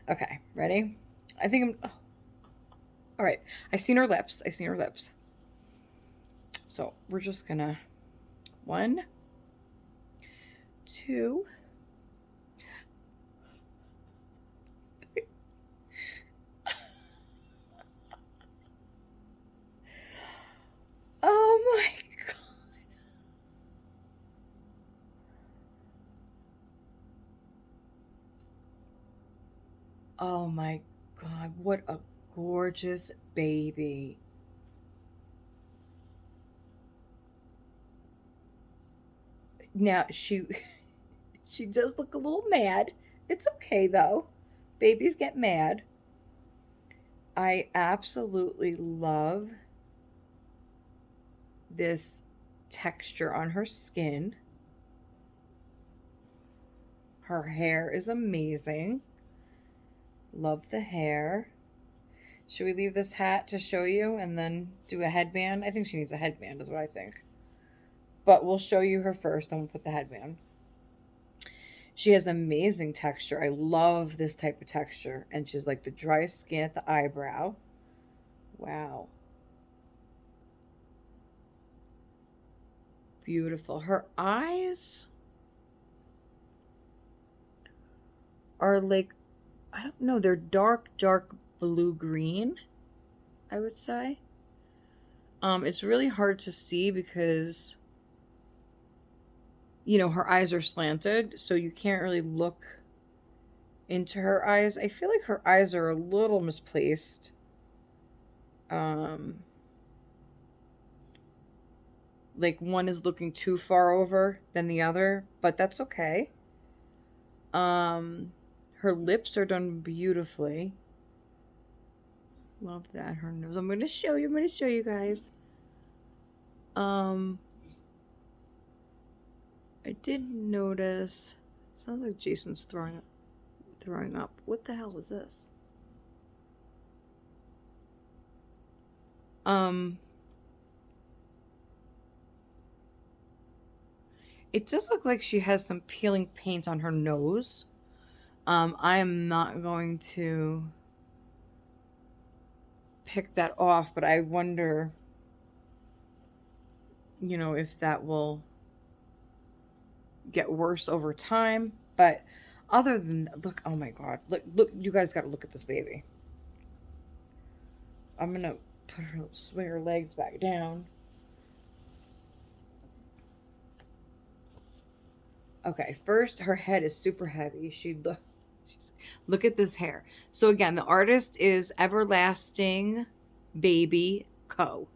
Speaker 1: Okay. Ready? I think I'm... All right. I seen her lips. So we're just gonna... 1, 2... Oh my God. Oh my God. What a gorgeous baby. Now she does look a little mad. It's okay though. Babies get mad. I absolutely love this texture on her skin. Her hair is amazing. Love the hair. Should we leave this hat to show you and then do a headband? I think she needs a headband is what I think. But we'll show you her first, then we'll put the headband. She has amazing texture. I love this type of texture. And she's like the dry skin at the eyebrow. Wow. Beautiful. Her eyes are like, I don't know, they're dark blue green, I would say. It's really hard to see because, you know, her eyes are slanted, so you can't really look into her eyes. I feel like her eyes are a little misplaced. Like one is looking too far over than the other, but that's okay. Her lips are done beautifully. Love that. Her nose. I'm going to show you guys. I did notice. Sounds like Jason's throwing up. What the hell is this? It does look like she has some peeling paint on her nose. I am not going to pick that off, but I wonder, you know, if that will get worse over time. But other than that, look, oh my God, look, you guys got to look at this baby. I'm gonna swing her legs back down. Okay, first, her head is super heavy. Look at this hair. So again, the artist is Everlasting Baby Co.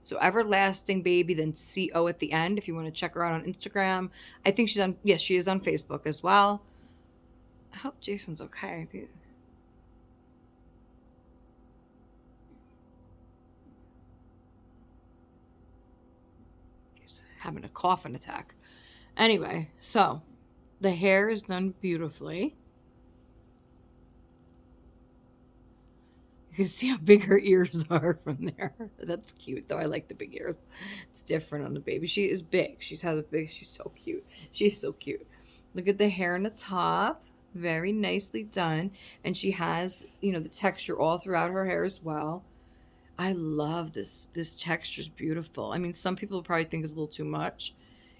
Speaker 1: So Everlasting Baby, then CO at the end. If you want to check her out on Instagram, I think she's on. Yes, she is on Facebook as well. I hope Jason's okay. He's having a coughing attack. Anyway, so the hair is done beautifully. You can see how big her ears are from there. That's cute, though. I like the big ears. It's different on the baby. She is big. She's so cute. She's so cute. Look at the hair on the top. Very nicely done. And she has, you know, the texture all throughout her hair as well. I love this. This texture is beautiful. I mean, some people probably think it's a little too much.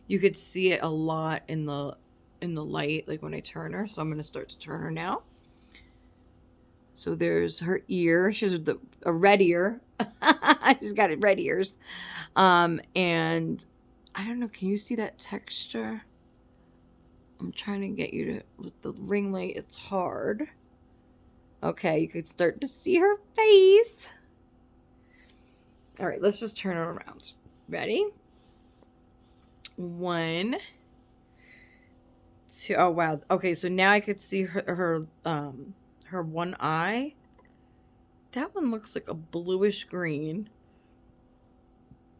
Speaker 1: You could see it a lot in the light, like when I turn her. So I'm going to start to turn her now. So there's her ear. She has a red ear. She's got red ears. And I don't know. Can you see that texture? I'm trying to get you to, with the ring light, it's hard. Okay, you could start to see her face. All right, let's just turn her around. Ready? 1, 2. Oh, wow. Okay, so now I could see her one eye. That one looks like a bluish green.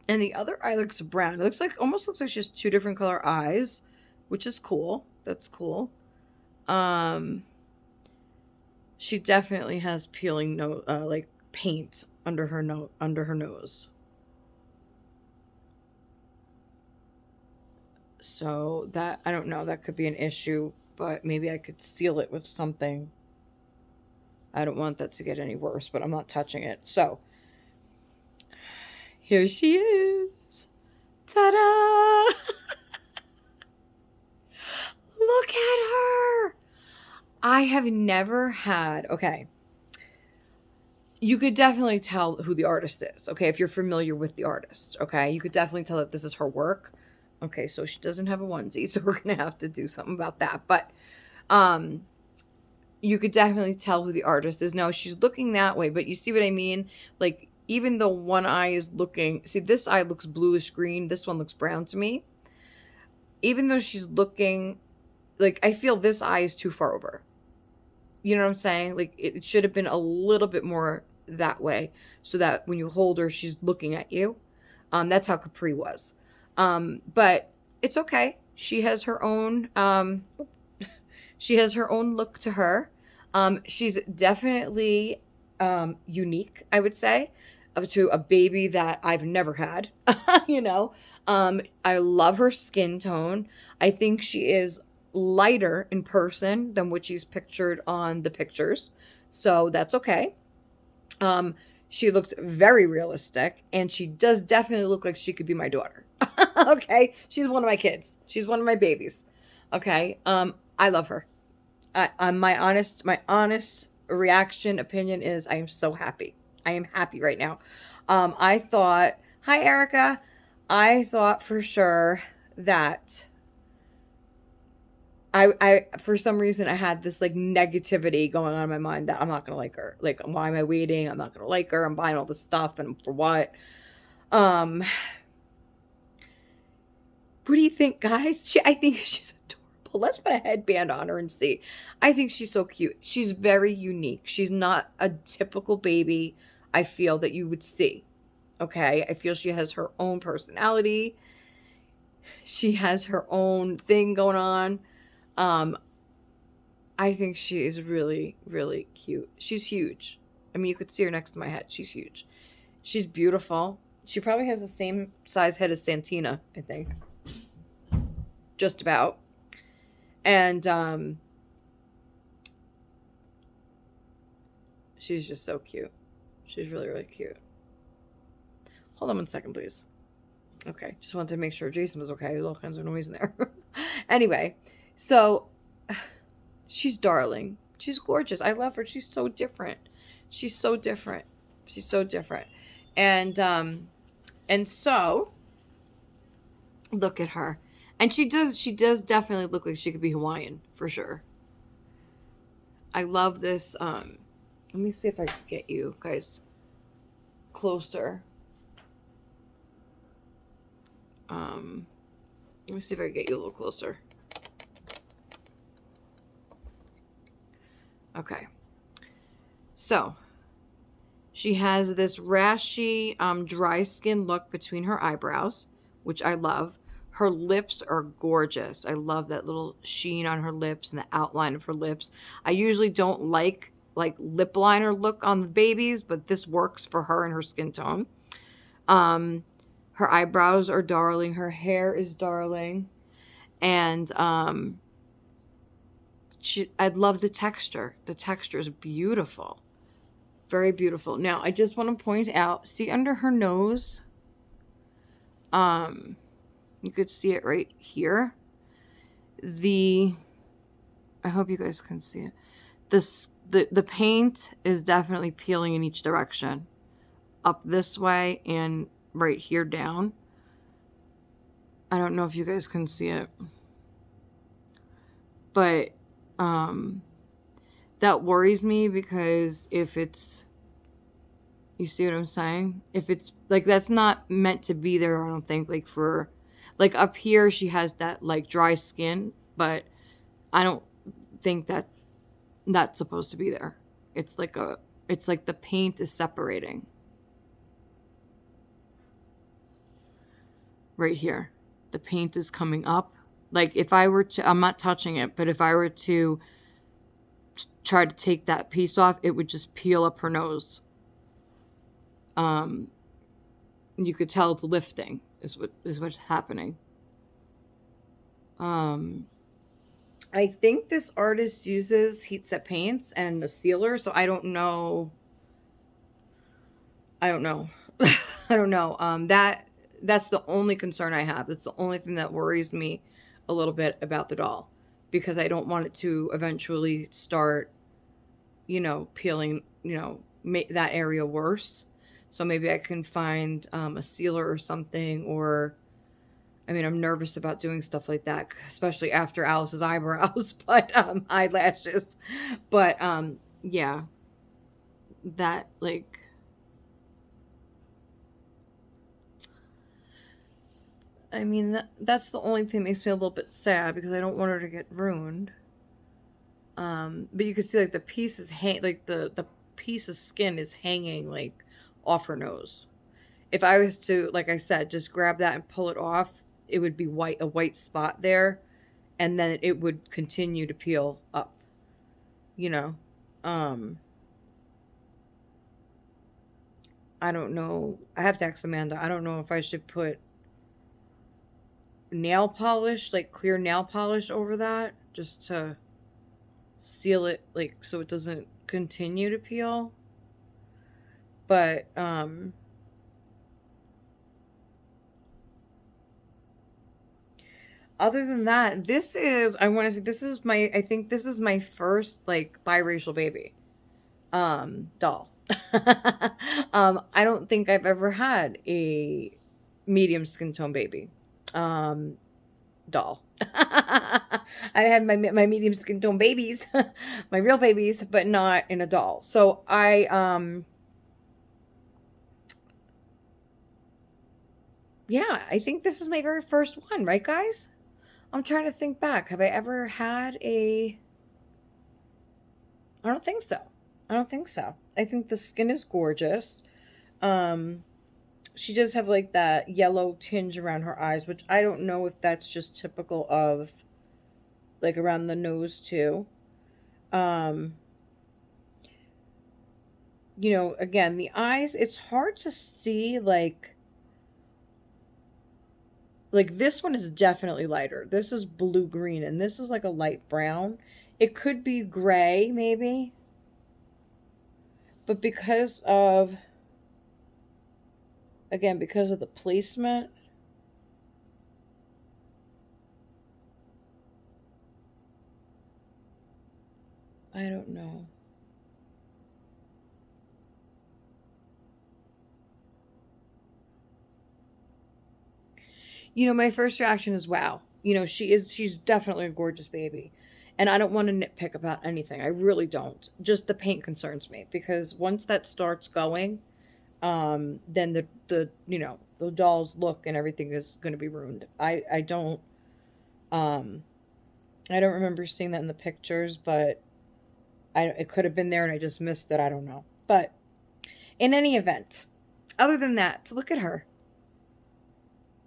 Speaker 1: And the other eye looks brown. It almost looks like she has 2 different color eyes, which is cool. That's cool. She definitely has peeling like paint under her nose. So that, I don't know, that could be an issue, but maybe I could seal it with something. I don't want that to get any worse, but I'm not touching it. So here she is. Ta-da! Look at her. I have never had, okay. You could definitely tell who the artist is, okay, if you're familiar with the artist, okay? You could definitely tell that this is her work. Okay, so she doesn't have a onesie, so we're going to have to do something about that. But you could definitely tell who the artist is. Now, she's looking that way, but you see what I mean? Like, even though one eye is looking... See, this eye looks bluish green. This one looks brown to me. Even though she's looking... Like, I feel this eye is too far over. You know what I'm saying? Like, it should have been a little bit more that way, so that when you hold her, she's looking at you. That's how Capri was. But it's okay. She has her own look to her. She's definitely unique, I would say, to a baby that I've never had. you know, I love her skin tone. I think she is lighter in person than what she's pictured on the pictures, so that's okay. Um, she looks very realistic, and she does definitely look like she could be my daughter. okay, she's one of my kids. She's one of my babies. Okay, I love her. My honest reaction opinion is I am so happy. I am happy right now. I thought, hi Erica. I thought for sure that I for some reason I had this like negativity going on in my mind that I'm not gonna like her. Like, why am I waiting? I'm not gonna like her. I'm buying all this stuff and for what? Um, what do you think, guys? I think she's adorable. Let's put a headband on her and see. I think she's so cute. She's very unique. She's not a typical baby I feel that you would see. Okay? I feel she has her own personality. She has her own thing going on. Um, I think she is really, really cute. She's huge. I mean, you could see her next to my head. She's huge. She's beautiful. She probably has the same size head as Santina, I think. Just about. And she's just so cute. She's really, really cute. Hold on one second, please. Okay, just wanted to make sure Jason was okay. There's all kinds of noise in there. anyway, so she's darling. She's gorgeous. I love her. She's so different. She's so different. She's so different. And so look at her. And she does definitely look like she could be Hawaiian for sure. I love this. Let me see if I can get you guys closer. Let me see if I can get you a little closer. Okay. So, she has this rashy, dry skin look between her eyebrows, which I love. Her lips are gorgeous. I love that little sheen on her lips and the outline of her lips. I usually don't like lip liner look on the babies, but this works for her and her skin tone. Her eyebrows are darling. Her hair is darling. And I'd love the texture. The texture is beautiful. Very beautiful. Now, I just want to point out, see under her nose, you could see it right here. I hope you guys can see it. The paint is definitely peeling in each direction. Up this way and right here down. I don't know if you guys can see it. But that worries me because if it's, you see what I'm saying? If it's like, that's not meant to be there, I don't think, like for, like up here, she has that like dry skin, but I don't think that that's supposed to be there. It's like the paint is separating. Right here. The paint is coming up. Like if I were to, I'm not touching it, but if I were to try to take that piece off, it would just peel up her nose. You could tell it's lifting is what's happening. I think this artist uses heat set paints and a sealer, so I don't know. I don't know. That's the only concern I have. That's the only thing that worries me a little bit about the doll, because I don't want it to eventually start, peeling, make that area worse. So maybe I can find a sealer or something, or, I mean, I'm nervous about doing stuff like that, especially after Alice's eyebrows, but eyelashes. But yeah, that like. I mean, that's the only thing that makes me a little bit sad, because I don't want her to get ruined. But you could see like the piece is like the piece of skin is hanging like off her nose. If I was to, like I said, just grab that and pull it off, it would be white, a white spot there, and then it would continue to peel up, you know. Um, I don't know. I have to ask Amanda. I don't know if I should put nail polish, like clear nail polish over that, just to seal it, like so it doesn't continue to peel. But other than that, this is, I want to say, this is my, I think this is my first like biracial baby doll. I don't think I've ever had a medium skin tone baby um doll. I had my medium skin tone babies, my real babies, but not in a doll. So I yeah, I think this is my very first one, right guys? I'm trying to think back. Have I ever had a, I don't think so. I don't think so. I think the skin is gorgeous. Um she does have like that yellow tinge around her eyes, which I don't know if that's just typical of like around the nose too. Um again, the eyes, it's hard to see like this one is definitely lighter. This is blue green and this is like a light brown. It could be gray maybe, but because of the placement, I don't know. My first reaction is wow. She's definitely a gorgeous baby. And I don't want to nitpick about anything. I really don't. Just the paint concerns me because once that starts going, then the doll's look and everything is going to be ruined. Um I don't remember seeing that in the pictures, but it could have been there and I just missed it. I don't know. But in any event, other than that, look at her.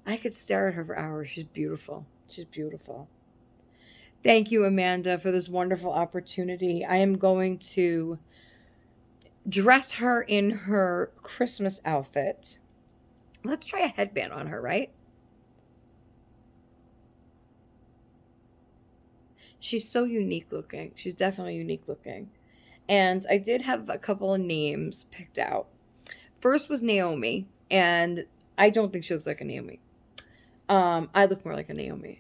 Speaker 1: I could stare at her for hours. She's beautiful. She's beautiful. Thank you, Amanda, for this wonderful opportunity. I am going to dress her in her Christmas outfit. Let's try a headband on her, right? She's so unique looking. She's definitely unique looking. And I did have a couple of names picked out. First was Naomi, and I don't think she looks like a Naomi. I look more like a Naomi.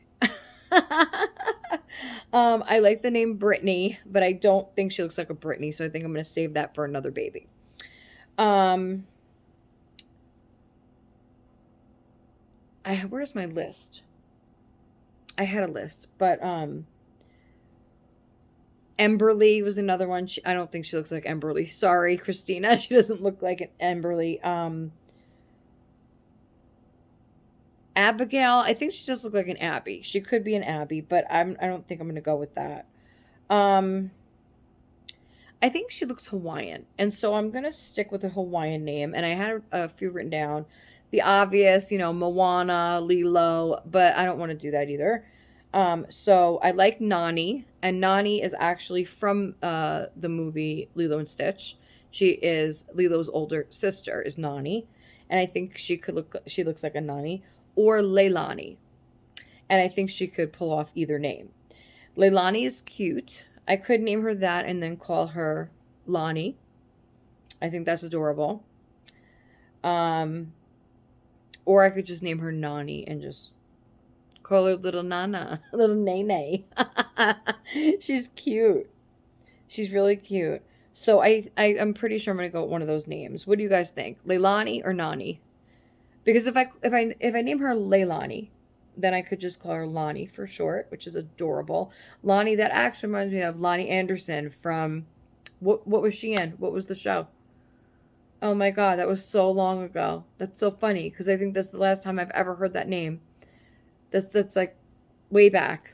Speaker 1: I like the name Brittany, but I don't think she looks like a Brittany, so I think I'm going to save that for another baby. Where's my list? I had a list, but Emberly was another one. I don't think she looks like Emberly. Sorry, Christina. She doesn't look like an Emberly. Abigail, I think she does look like an Abby. She could be an Abby, but I don't think I'm gonna go with that. I think she looks Hawaiian, and so I'm gonna stick with a Hawaiian name. And I had a few written down, the obvious, Moana, Lilo, but I don't want to do that either. So I like Nani, and Nani is actually from the movie Lilo and Stitch. She is Lilo's older sister, is Nani, and I think she looks like a Nani or Leilani, and I think she could pull off either name. Leilani is cute. I could name her that and then call her Lonnie. I think that's adorable. Um, or I could just name her Nani and just call her little Nana, little Nene. She's cute. She's really cute. So I'm pretty sure I'm gonna go with one of those names. What do you guys think, Leilani or Nani? Because if I name her Leilani, then I could just call her Lonnie for short, which is adorable. Lonnie, that actually reminds me of Lonnie Anderson from what was she in? What was the show? Oh my god, that was so long ago. That's so funny because I think that's the last time I've ever heard that name. That's like way back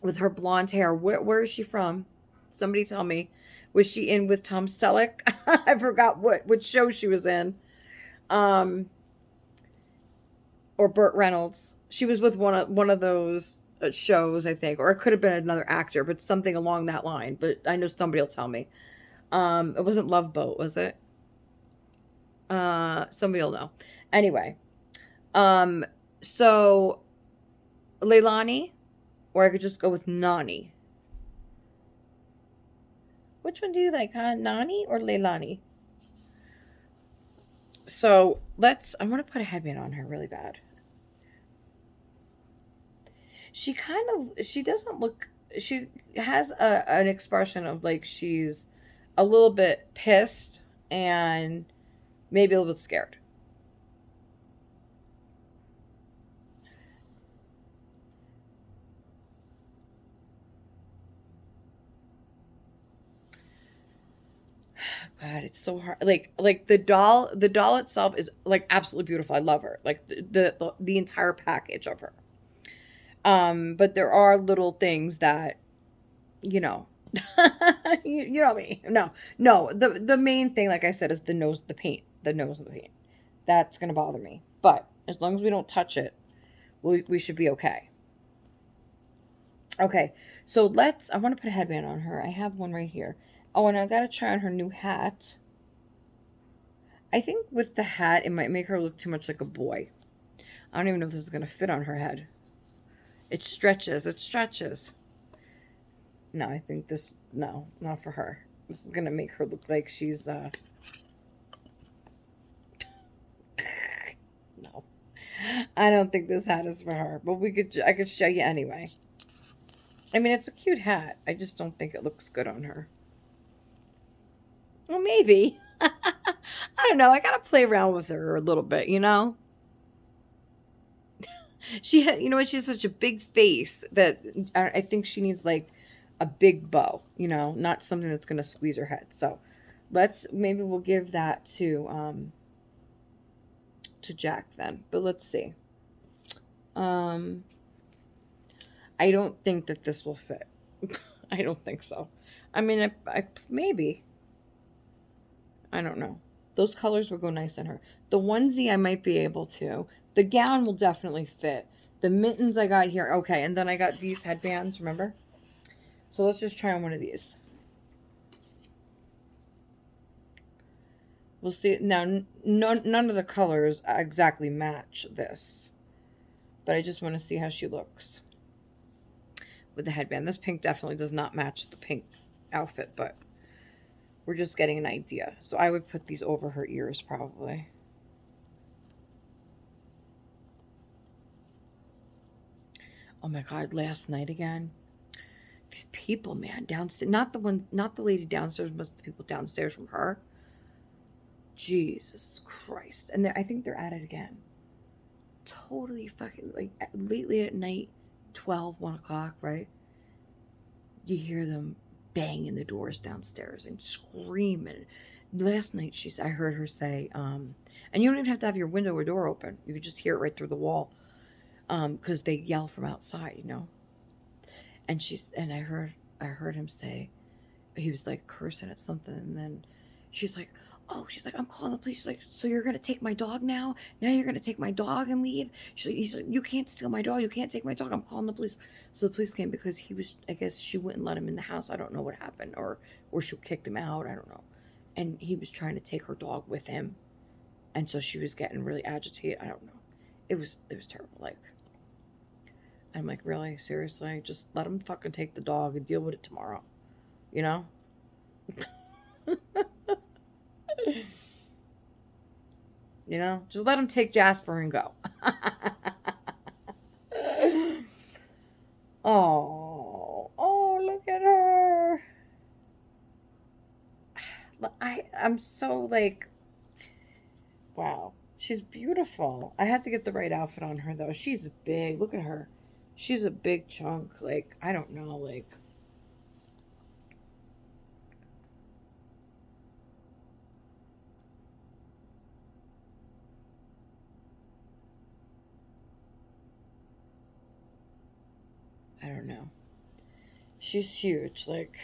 Speaker 1: with her blonde hair. Where is she from? Somebody tell me. Was she in with Tom Selleck? I forgot which show she was in. Um or Burt Reynolds. She was with one of those shows, I think, or it could have been another actor, but something along that line. But I know somebody will tell me. It wasn't Love Boat, was it? Somebody will know. Anyway, um, so Leilani, or I could just go with Nani. Which one do you like, huh? Nani or Leilani? So let's. I want to put a headband on her really bad. She kind of. She doesn't look. She has an expression of like she's a little bit pissed and maybe a little bit scared. God, it's so hard. Like the doll itself is like absolutely beautiful. I love her. Like the entire package of her. But there are little things that you know. You know me. No, no. The main thing, like I said, is the nose, the paint, the nose of the paint. That's gonna bother me. But as long as we don't touch it, we should be okay. Okay, so let's. I want to put a headband on her. I have one right here. Oh, and I gotta try on her new hat. I think with the hat, it might make her look too much like a boy. I don't even know if this is gonna fit on her head. It stretches. It stretches. No, I think this. No, not for her. This is gonna make her look like she's. No, I don't think this hat is for her. But we could. I could show you anyway. I mean, it's a cute hat. I just don't think it looks good on her. Well, maybe. I don't know. I gotta play around with her a little bit, you know. She had, you know what? She has such a big face that I think she needs like a big bow, you know, not something that's gonna squeeze her head. So, maybe we'll give that to Jack then. But let's see. Um, I don't think that this will fit. I don't think so. I mean, I maybe. I don't know. Those colors will go nice on her. The onesie I might be able to. The gown will definitely fit. The mittens I got here. Okay, and then I got these headbands, remember? So let's just try on one of these. We'll see. Now, none of the colors exactly match this. But I just want to see how she looks with the headband. This pink definitely does not match the pink outfit, but we're just getting an idea. So I would put these over her ears probably. Oh my God, last night again. These people, man, downstairs. Not the lady downstairs, but the people downstairs from her. Jesus Christ. And I think they're at it again. Totally fucking, like, lately at night, 12, 1 o'clock, right? You hear them banging the doors downstairs and screaming. Last night, I heard her say, and you don't even have to have your window or door open. You could just hear it right through the wall, because they yell from outside, you know. And I heard him say, he was like cursing at something, and then she's like, oh, she's like, I'm calling the police. She's like, so you're gonna take my dog now? Now you're gonna take my dog and leave? He's like, you can't steal my dog. You can't take my dog. I'm calling the police. So the police came because he was. I guess she wouldn't let him in the house. I don't know what happened, or she kicked him out. I don't know. And he was trying to take her dog with him, and so she was getting really agitated. I don't know. It was terrible. Like, I'm like, really, seriously, just let him fucking take the dog and deal with it tomorrow, you know. You know, just let him take Jasper and go. Oh, oh, look at her. I'm so like, wow. She's beautiful. I have to get the right outfit on her though. She's big. Look at her. She's a big chunk. Like, I don't know, like, I don't know. She's huge. Like,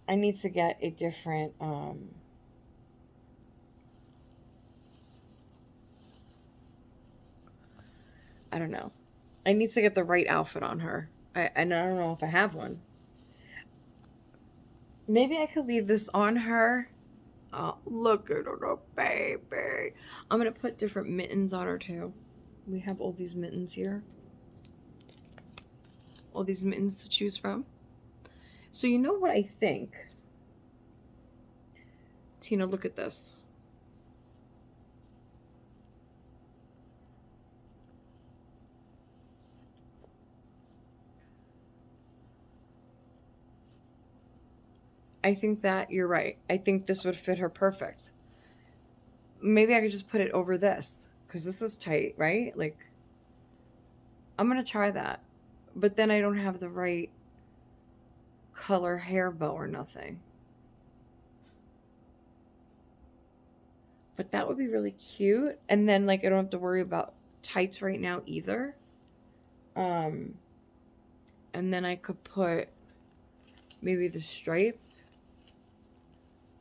Speaker 1: I need to get a different I don't know. I need to get the right outfit on her. And I don't know if I have one. Maybe I could leave this on her. Oh, look at her, baby. I'm going to put different mittens on her too. We have all these mittens here. All these mittens to choose from. So you know what I think? Tina, look at this. I think that you're right. I think this would fit her perfect. Maybe I could just put it over this because this is tight, right? Like, I'm going to try that. But then I don't have the right color hair bow or nothing. But that would be really cute. And then, like, I don't have to worry about tights right now either. And then I could put maybe the stripe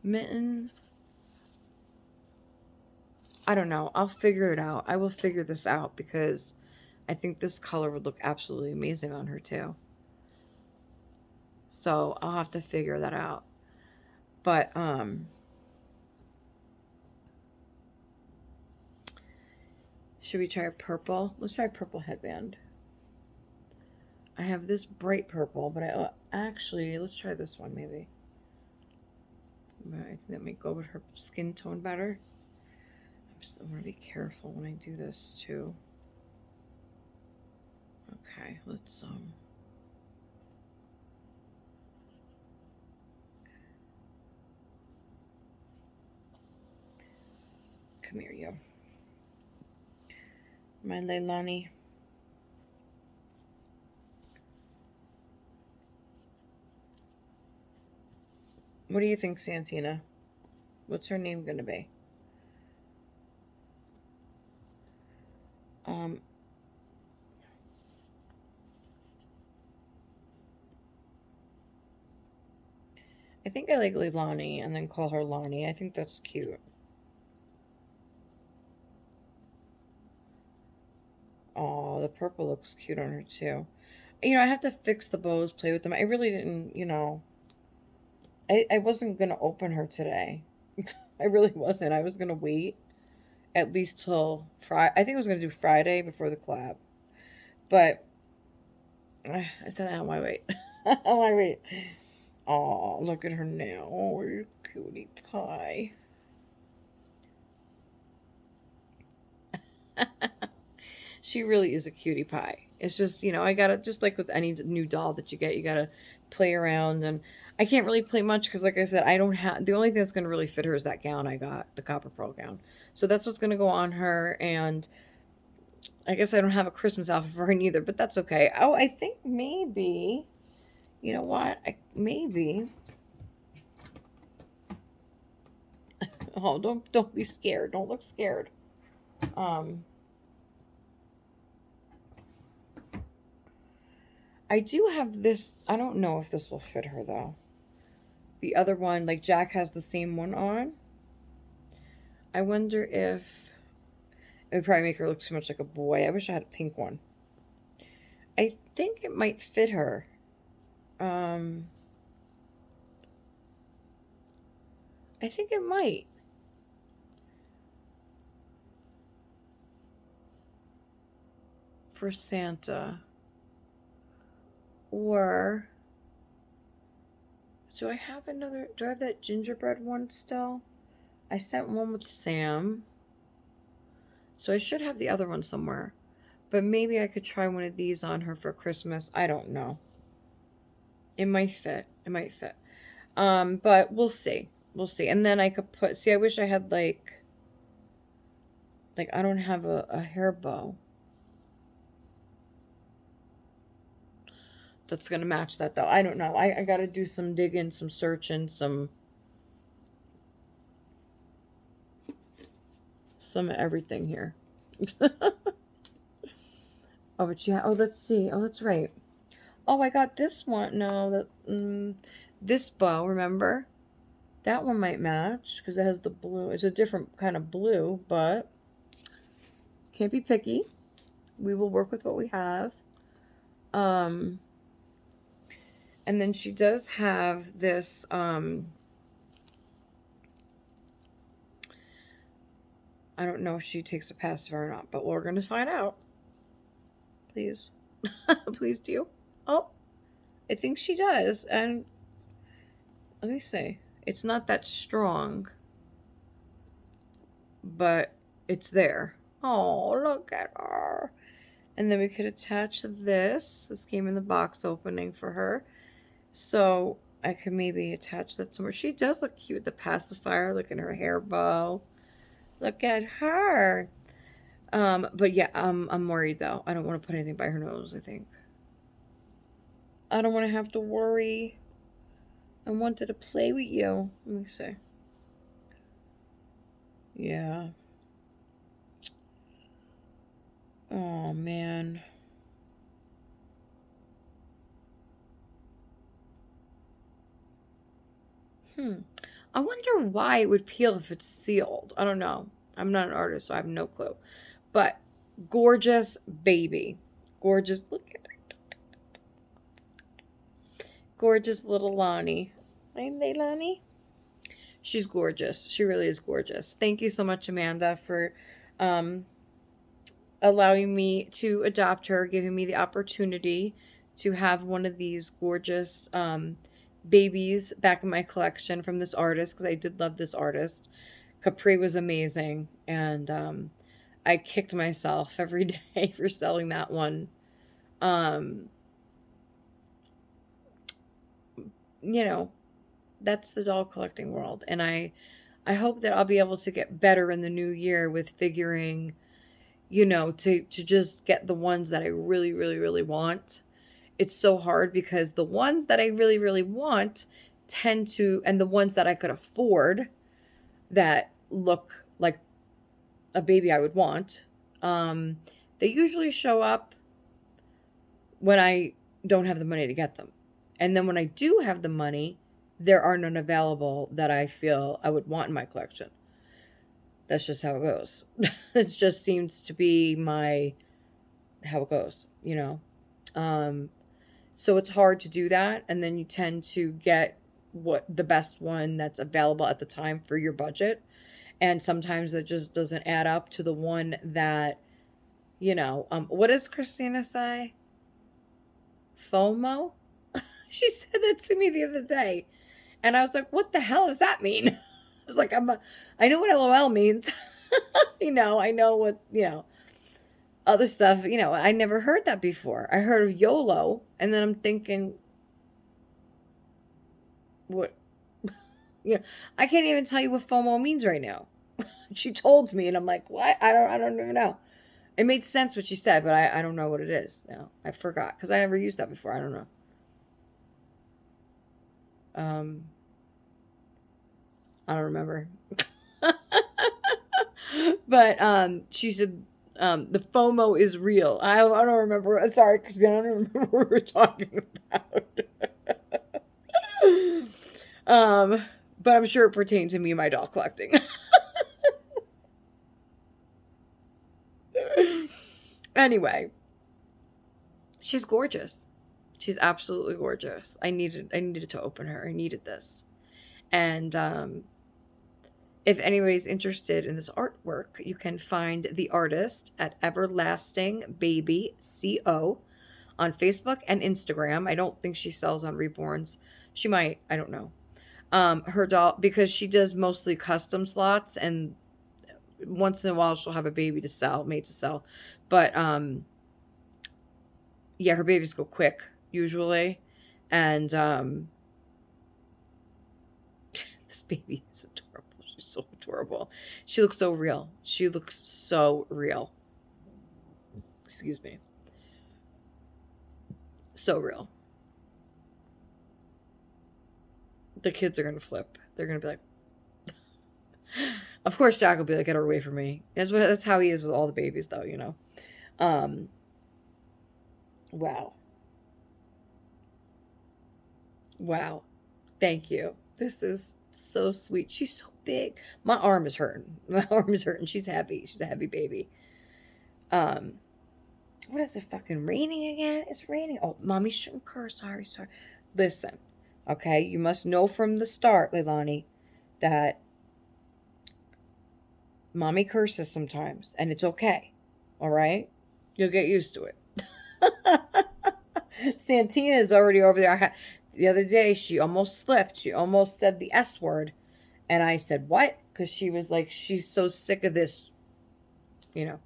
Speaker 1: mitten. I don't know. I'll figure it out. I will figure this out because I think this color would look absolutely amazing on her too. So I'll have to figure that out. But should we try a purple? Let's try a purple headband. I have this bright purple, but actually, let's try this one maybe. I think that might go with her skin tone better. I want to be careful when I do this too. Okay, let's come here, you. My Leilani. What do you think, Santina? What's her name gonna be? I think I like Leilani and then call her Lonnie. I think that's cute. Oh, the purple looks cute on her too. You know, I have to fix the bows, play with them. I really didn't, you know. I wasn't gonna open her today. I really wasn't. I was gonna wait at least till Friday. I think I was gonna do Friday before the collab. But I said, oh, why wait? Oh, why wait? Oh, look at her now. Oh, you cutie pie. She really is a cutie pie. It's just, you know, I gotta, just like with any new doll that you get, you gotta play around. And I can't really play much because, like I said, I don't have, the only thing that's gonna really fit her is that gown I got, the copper pearl gown. So that's what's gonna go on her. And I guess I don't have a Christmas outfit for her neither, but that's okay. Oh, I think maybe, you know what? Maybe. Oh, don't be scared. Don't look scared. I do have this. I don't know if this will fit her though. The other one, like Jack has the same one on. I wonder if it would probably make her look too much like a boy. I wish I had a pink one. I think it might fit her. I think it might. For Santa. Or do I have another? Do I have that gingerbread one still? I sent one with Sam. So I should have the other one somewhere. But maybe I could try one of these on her for Christmas. I don't know. It might fit. It might fit. But we'll see. We'll see. And then I could put, see, I wish I had like I don't have a hair bow that's gonna match that though. I don't know. I gotta do some digging, some searching, some everything here. Oh, but yeah. Oh, let's see. Oh, that's right. Oh, I got this one. No, this bow. Remember, that one might match because it has the blue. It's a different kind of blue, but can't be picky. We will work with what we have. Um, and then she does have this, I don't know if she takes a pacifier or not, but we're going to find out. Please. Please do. Oh, I think she does. And let me see. It's not that strong, but it's there. Oh, look at her. And then we could attach this. This came in the box opening for her. So I could maybe attach that somewhere. She does look cute. The pacifier. Look at her hair bow. Look at her. But yeah, I'm worried though. I don't want to put anything by her nose, I think. I don't want to have to worry. I wanted to play with you. Let me see. Yeah. Oh, man. I wonder why it would peel if it's sealed. I don't know. I'm not an artist, so I have no clue. But gorgeous baby. Gorgeous. Look at her. Gorgeous little Lonnie. Ain't they, Lonnie? She's gorgeous. She really is gorgeous. Thank you so much, Amanda, for um, allowing me to adopt her, giving me the opportunity to have one of these gorgeous babies back in my collection from this artist, because I did love this artist. Capri was amazing, and I kicked myself every day for selling that one. Um, you know, that's the doll collecting world, and I hope that I'll be able to get better in the new year with figuring, to just get the ones that I really, really, really want. It's so hard because the ones that I really, really want tend to, and the ones that I could afford that look like a baby I would want, um, they usually show up when I don't have the money to get them. And then when I do have the money, there are none available that I feel I would want in my collection. That's just how it goes. It just seems to be how it goes. Um, so it's hard to do that, and then you tend to get what the best one that's available at the time for your budget, and sometimes it just doesn't add up to the one that what does Christina say? FOMO? She said that to me the other day, and I was like, what the hell does that mean? I was like, I know what LOL means. I know what, other stuff, I never heard that before. I heard of YOLO, and then I'm thinking, what? I can't even tell you what FOMO means right now. She told me, and I'm like, what? I don't even know. It made sense what she said, but I don't know what it is now. I forgot, because I never used that before. I don't know. I don't remember. But she said the FOMO is real. I don't remember. Sorry, because I don't remember what we were talking about. But I'm sure it pertained to me and my doll collecting. Anyway, she's gorgeous. She's absolutely gorgeous. I needed to open her. I needed this. And if anybody's interested in this artwork, you can find the artist at Everlasting Baby CO on Facebook and Instagram. I don't think she sells on Reborns. She might. I don't know. Her doll, because she does mostly custom slots, and once in a while she'll have a baby to sell, made to sell. But yeah, her babies go quick usually, and this baby is adorable. She's so adorable. She looks so real. She looks so real. Excuse me. So real. The kids are gonna flip. They're gonna be like, of course Jack will be like, get her away from me. That's how he is with all the babies, though. Um, wow. Wow. Thank you. This is so sweet. She's so big. My arm is hurting. My arm is hurting. She's heavy. She's a heavy baby. Um, What is it, fucking raining again? It's raining. Oh, mommy shouldn't curse. Sorry, sorry. Listen, okay? You must know from the start, Leilani, that mommy curses sometimes, and it's okay. All right? You'll get used to it. Santina is already over there. The other day, she almost slipped. She almost said the S word. And I said, what? Because she was like, she's so sick of this, you know.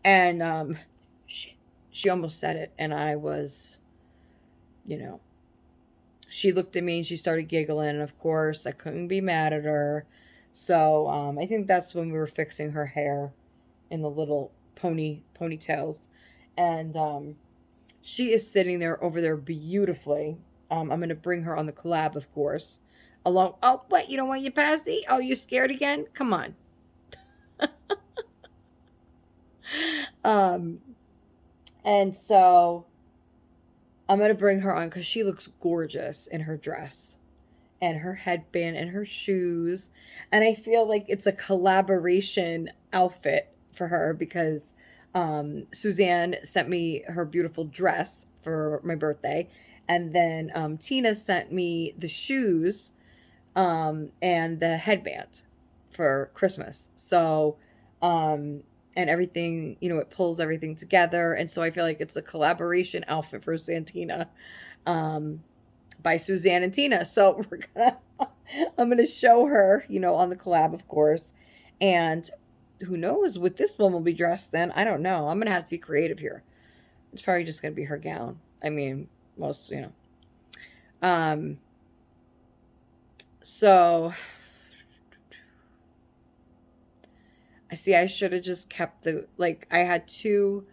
Speaker 1: And she almost said it. And I was, you know, she looked at me and she started giggling. And of course, I couldn't be mad at her. So I think that's when we were fixing her hair in the little ponytails. And she is sitting there over there beautifully. I'm going to bring her on the collab, of course. Along. Oh, what? You don't want your passy? Oh, you scared again? Come on. um, and so I'm going to bring her on because she looks gorgeous in her dress and her headband and her shoes. And I feel like it's a collaboration outfit for her because Suzanne sent me her beautiful dress for my birthday. And then Tina sent me the shoes and the headband for Christmas. So, and everything, you know, it pulls everything together. And so I feel like it's a collaboration outfit for Santina. By Suzanne and Tina. So I'm gonna show her, you know, on the collab, of course. And who knows what this one will be dressed in? I don't know. I'm gonna have to be creative here. It's probably just gonna be her gown. I mean, most, you know. So I see I should have just kept I had two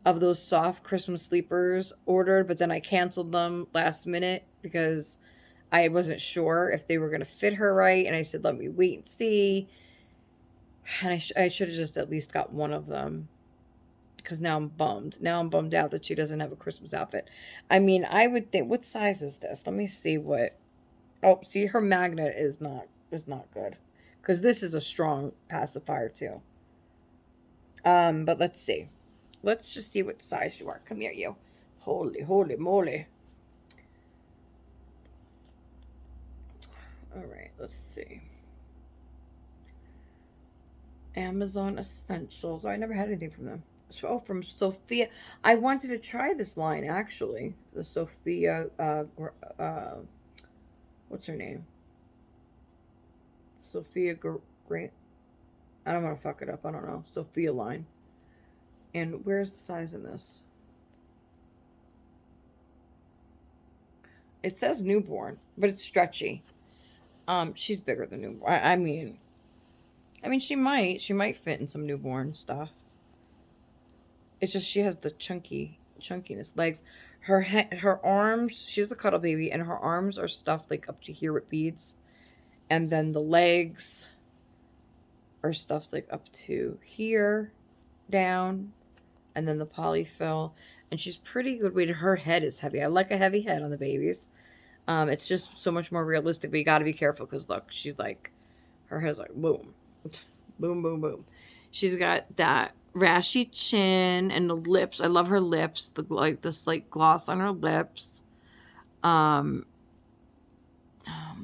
Speaker 1: of those soft Christmas sleepers ordered, but then I canceled them last minute because I wasn't sure if they were going to fit her right. And I said, let me wait and see. And I should have just at least got one of them because now I'm bummed. Now I'm bummed out that she doesn't have a Christmas outfit. I mean, I would think, what size is this? Let me see what. Oh, see, her magnet is not good because this is a strong pacifier too. But let's see. Let's just see what size you are. Come here, you. Holy moly. All right, let's see. Amazon Essentials. Oh, I never had anything from them. Oh, from Sophia. I wanted to try this line, actually. The Sophia, what's her name? Sophia Grant. I don't want to fuck it up. I don't know. Sophia line. And where's the size in this? It says newborn, but it's stretchy. She's bigger than newborn. I mean, she might fit in some newborn stuff. It's just she has the chunkiness legs. Her arms. She's a cuddle baby, and her arms are stuffed like up to here with beads, and then the legs are stuffed like up to here, down, and then the polyfill. And she's pretty good weight. Her head is heavy. I like a heavy head on the babies. It's just so much more realistic, but you got to be careful because look, she's like, her head's like boom, boom, boom, boom. She's got that rashy chin and the lips. I love her lips. The slight gloss on her lips. Let me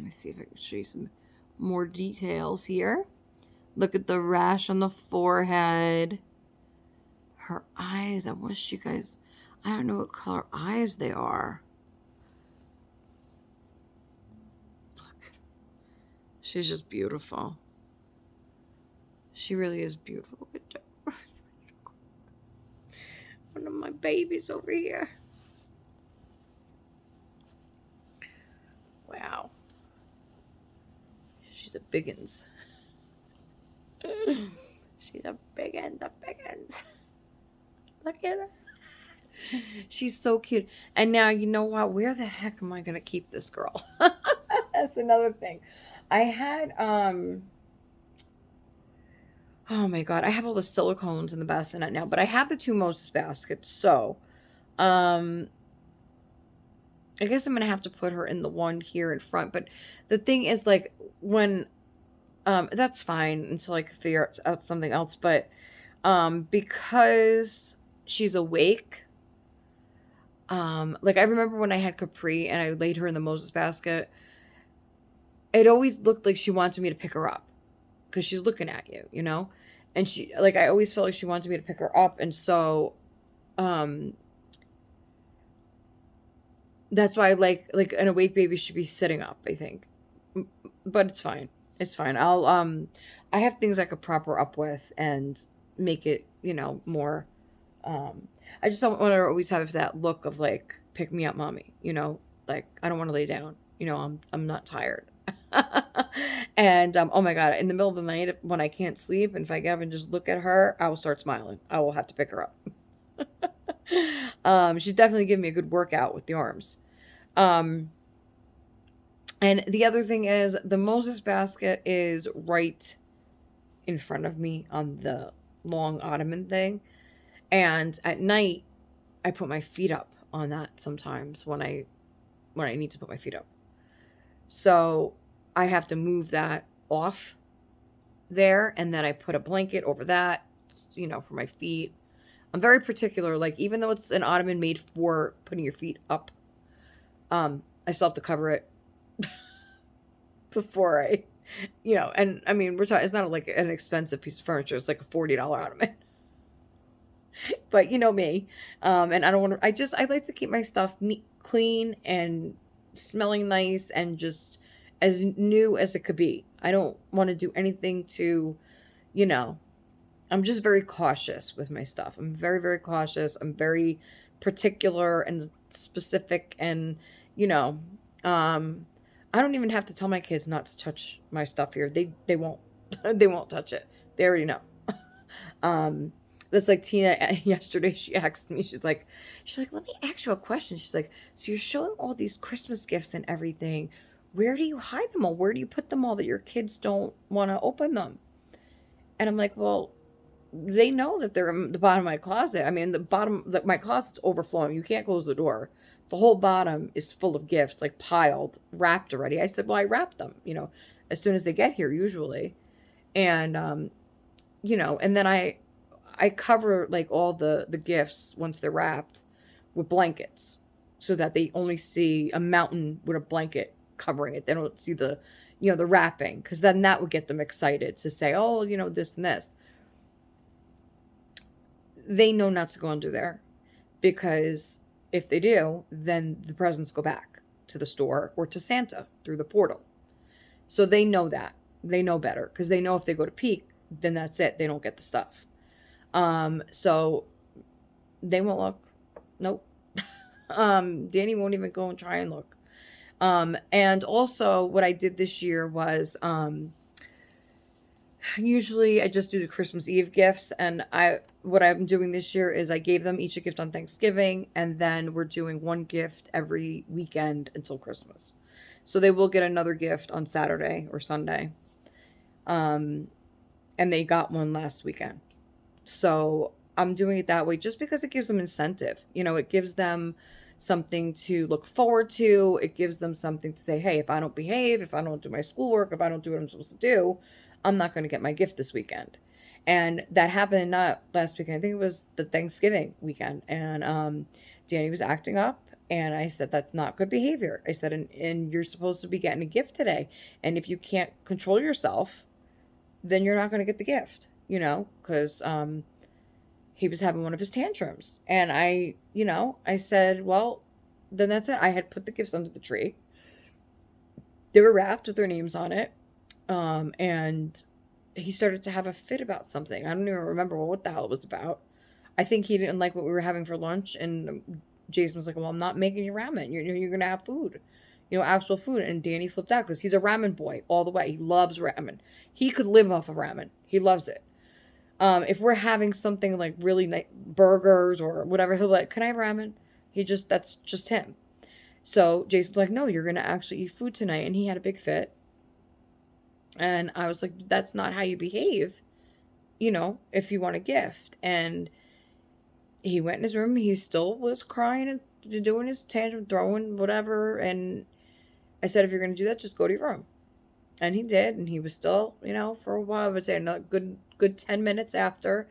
Speaker 1: see if I can show you some more details here. Look at the rash on the forehead. Her eyes. I wish you guys. I don't know what color eyes they are. Look. She's just beautiful. She really is beautiful. One of my babies over here. Wow. She's a biggins. She's a biggins, the biggins. Look at her. She's so cute. And now, you know what? Where the heck am I going to keep this girl? That's another thing. I had, oh my God, I have all the silicones in the bassinet now, but I have the two Moses baskets. So, I guess I'm going to have to put her in the one here in front. But the thing is, like, when, that's fine until I can figure out something else. But, because she's awake. Like I remember when I had Capri and I laid her in the Moses basket, it always looked like she wanted me to pick her up because she's looking at you, you know? And she, like, I always felt like she wanted me to pick her up. And so, um, that's why like an awake baby should be sitting up, I think. But it's fine. It's fine. I have things I could prop her up with and make it, more, um, I just don't want to always have that look of like, pick me up, mommy, like I don't want to lay down, I'm not tired. And oh my god, in the middle of the night when I can't sleep and if I get up and just look at her, I will start smiling. I will have to pick her up. She's definitely giving me a good workout with the arms. Um, and the other thing is the Moses basket is right in front of me on the long ottoman thing. And at night, I put my feet up on that sometimes when I need to put my feet up. So I have to move that off there, and then I put a blanket over that, for my feet. I'm very particular. Like even though it's an ottoman made for putting your feet up, I still have to cover it before and I mean, we're talking, it's not like an expensive piece of furniture. It's like a $40 ottoman. But you know me. And I don't want to, I like to keep my stuff neat, clean and smelling nice and just as new as it could be. I don't want to do anything to, you know, I'm just very cautious with my stuff. I'm very, very cautious. I'm very particular and specific and, you know, um, I don't even have to tell my kids not to touch my stuff here. They won't. They won't touch it. They already know. Um, that's like Tina yesterday. She asked me. She's like, let me ask you a question. She's like, so you're showing all these Christmas gifts and everything. Where do you hide them all? Where do you put them all that your kids don't want to open them? And I'm like, well, they know that they're in the bottom of my closet. I mean, my closet's overflowing. You can't close the door. The whole bottom is full of gifts, like piled, wrapped already. I said, well, I wrap them, as soon as they get here, usually. And, and then I cover like all the gifts once they're wrapped with blankets so that they only see a mountain with a blanket covering it. They don't see the wrapping, because then that would get them excited to say, oh, this and this. They know not to go under there, because if they do, then the presents go back to the store or to Santa through the portal. So they know that. They know better, because they know if they go to peek, then that's it. They don't get the stuff. So they won't look. Nope. Danny won't even go and try and look. And also what I did this year was, usually I just do the Christmas Eve gifts, and what I'm doing this year is I gave them each a gift on Thanksgiving, and then we're doing one gift every weekend until Christmas. So they will get another gift on Saturday or Sunday. And they got one last weekend. So I'm doing it that way just because it gives them incentive. It gives them something to look forward to. It gives them something to say, hey, if I don't behave, if I don't do my schoolwork, if I don't do what I'm supposed to do, I'm not going to get my gift this weekend. And that happened not last weekend. I think it was the Thanksgiving weekend. And Danny was acting up. And I said, that's not good behavior. I said, and you're supposed to be getting a gift today. And if you can't control yourself, then you're not going to get the gift, because he was having one of his tantrums. And I said, well, then that's it. I had put the gifts under the tree. They were wrapped with their names on it. And he started to have a fit about something. I don't even remember what the hell it was about. I think he didn't like what we were having for lunch. And Jason was like, well, I'm not making you ramen. You're going to have food, actual food. And Danny flipped out because he's a ramen boy all the way. He loves ramen. He could live off of ramen. He loves it. If we're having something like really nice burgers or whatever, he'll be like, can I have ramen? That's just him. So Jason's like, no, you're going to actually eat food tonight. And he had a big fit. And I was like, that's not how you behave, if you want a gift. And he went in his room. He still was crying and doing his tantrum, throwing whatever. And I said, if you're going to do that, just go to your room. And he did. And he was still, for a while, I would say another good 10 minutes after.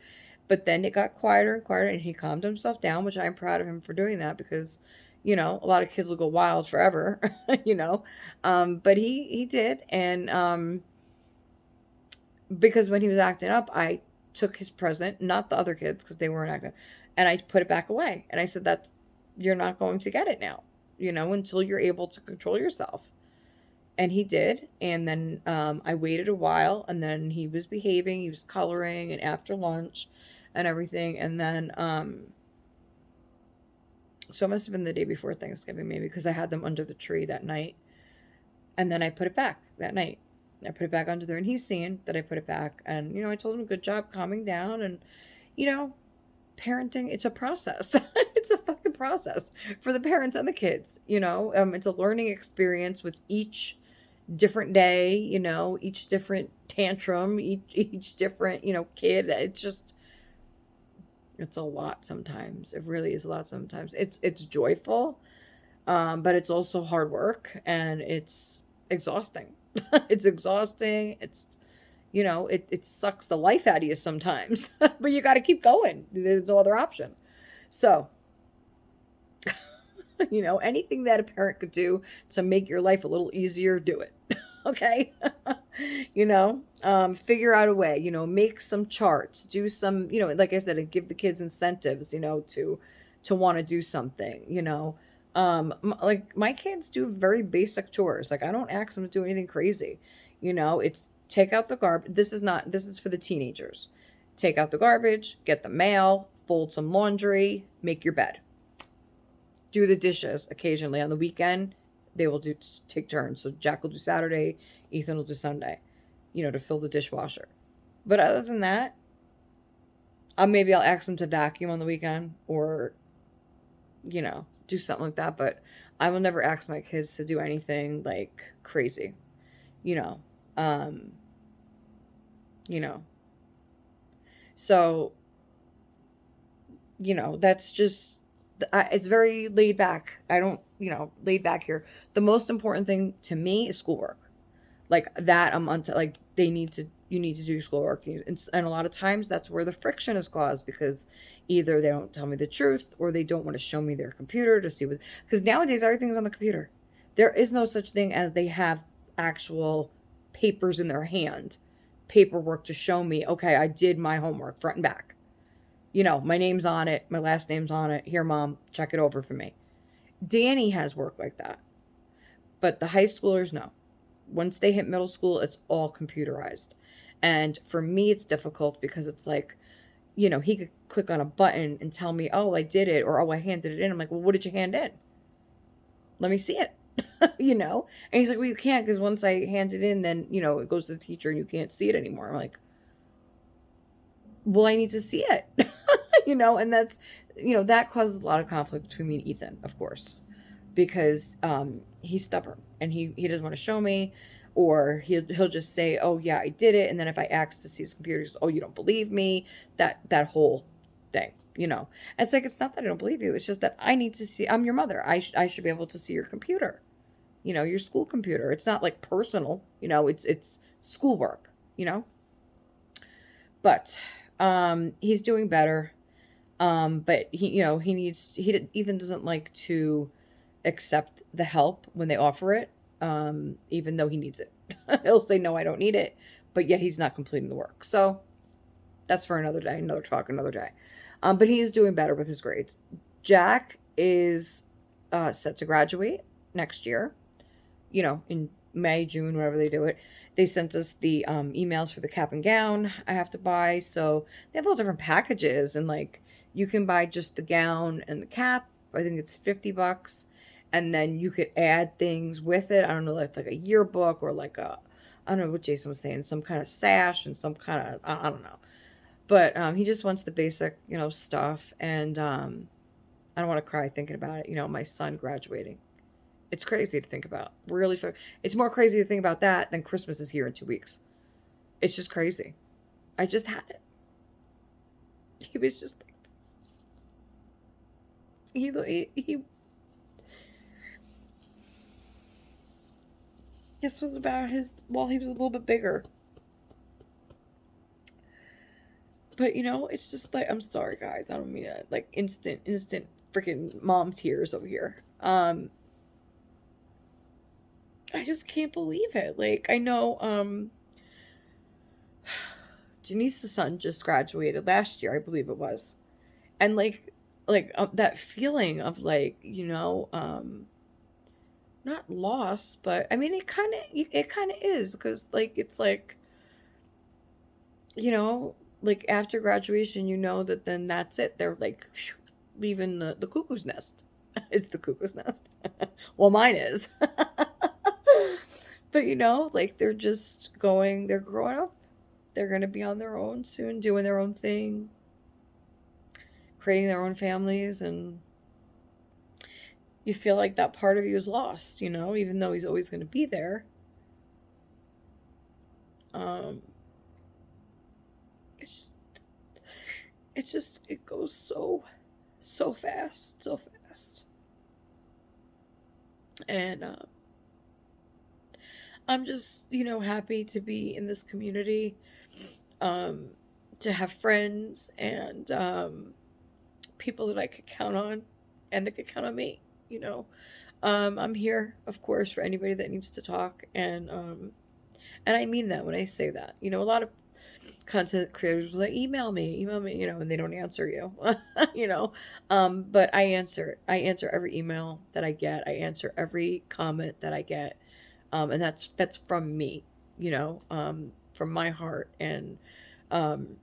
Speaker 1: But then it got quieter and quieter, and he calmed himself down, which I'm proud of him for doing that because, a lot of kids will go wild forever, you know. But he did, and because when he was acting up, I took his present, not the other kids because they weren't acting, and I put it back away. And I said, "That's you're not going to get it now, until you're able to control yourself." And he did. And then I waited a while, and then he was behaving. He was coloring, and after lunch, and everything. And then so it must have been the day before Thanksgiving, maybe, because I had them under the tree that night. And then I put it back that night. I put it back under there, and he's seeing that I put it back. And, I told him, good job calming down. And, you know, parenting, it's a process. It's a fucking process for the parents and the kids, it's a learning experience with each different day, each different tantrum, each different, kid. It's a lot sometimes. It really is a lot sometimes. It's joyful, but it's also hard work, and it's exhausting. It's exhausting. It sucks the life out of you sometimes, but you got to keep going. There's no other option. So, anything that a parent could do to make your life a little easier, do it. Okay. Figure out a way, make some charts, do some, like I said, give the kids incentives, to want to do something, like my kids do very basic chores. Like I don't ask them to do anything crazy. It's take out the garbage. This is for the teenagers. Take out the garbage, get the mail, fold some laundry, make your bed. Do the dishes occasionally on the weekend. They will take turns. So Jack will do Saturday, Ethan will do Sunday, to fill the dishwasher. But other than that, maybe I'll ask them to vacuum on the weekend or, do something like that. But I will never ask my kids to do anything like crazy, you know. Um, you know. So, that's just it's very laid back. I don't, laid back here. The most important thing to me is schoolwork. Like that, like you need to do your schoolwork. And a lot of times that's where the friction is caused because either they don't tell me the truth or they don't want to show me their computer to see because nowadays everything's on the computer. There is no such thing as they have actual papers in their hand, paperwork to show me, okay, I did my homework front and back. My name's on it, my last name's on it. Here, Mom, check it over for me. Danny has work like that. But the high schoolers, no. Once they hit middle school, it's all computerized. And for me, it's difficult because it's like, he could click on a button and tell me, oh, I did it, or oh, I handed it in. I'm like, well, what did you hand in? Let me see it. And he's like, well, you can't because once I hand it in, then, it goes to the teacher and you can't see it anymore. I'm like, well, I need to see it. And that's, that causes a lot of conflict between me and Ethan, of course, because he's stubborn and he doesn't want to show me, or he'll just say, oh yeah, I did it. And then if I ask to see his computer, he goes, oh, you don't believe me, that whole thing, it's like, it's not that I don't believe you. It's just that I need to see, I'm your mother. I should be able to see your computer, your school computer. It's not like personal, it's schoolwork, but he's doing better. But Ethan doesn't like to accept the help when they offer it, even though he needs it. He'll say, no, I don't need it, but yet he's not completing the work. So that's for another day, another talk, another day. But he is doing better with his grades. Jack is set to graduate next year, in May, June, whenever they do it. They sent us the emails for the cap and gown I have to buy. So they have all different packages, and like you can buy just the gown and the cap. I think it's $50, and then you could add things with it. I don't know, if it's like a yearbook or like I don't know what Jason was saying, some kind of sash and some kind of I don't know. But he just wants the basic, stuff, and I don't want to cry thinking about it. My son graduating. It's crazy to think about. Really, it's more crazy to think about that than Christmas is here in 2 weeks. It's just crazy. I just had it. He was just like this. He this was about he was a little bit bigger. But it's just like, I'm sorry guys, I don't mean it like instant freaking mom tears over here. I just can't believe it. Like, I know Janice's son just graduated last year, I believe it was. And that feeling of like, not loss, but I mean it kind of is, cuz like it's like, you know, like after graduation, that then that's it. They're like leaving the cuckoo's nest. It's the cuckoo's nest. Well, mine is. But like they're growing up. They're going to be on their own soon, doing their own thing, creating their own families, and you feel like that part of you is lost, even though he's always going to be there. Um it's it goes so fast, so fast. And I'm just, happy to be in this community, um, to have friends and people that I could count on and that could count on me, you know. I'm here, of course, for anybody that needs to talk, and I mean that when I say that. A lot of content creators will like email me, and they don't answer you, you know. But I answer every email that I get. I answer every comment that I get, and that's from me, from my heart, and um,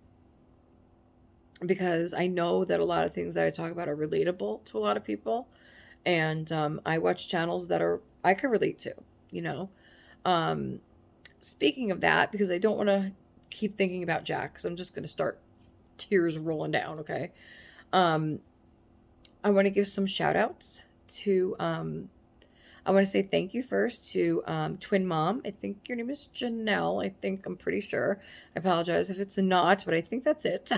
Speaker 1: because I know that a lot of things that I talk about are relatable to a lot of people, and I watch channels that are I can relate to, you know. Um, Speaking of that, because I don't want to keep thinking about Jack, because I'm just going to start tears rolling down. Okay. Um, I want to give some shout outs to I want to say thank you first to Twin Mom. I think your name is Janelle. I'm pretty sure. I apologize if it's not, but I think that's it.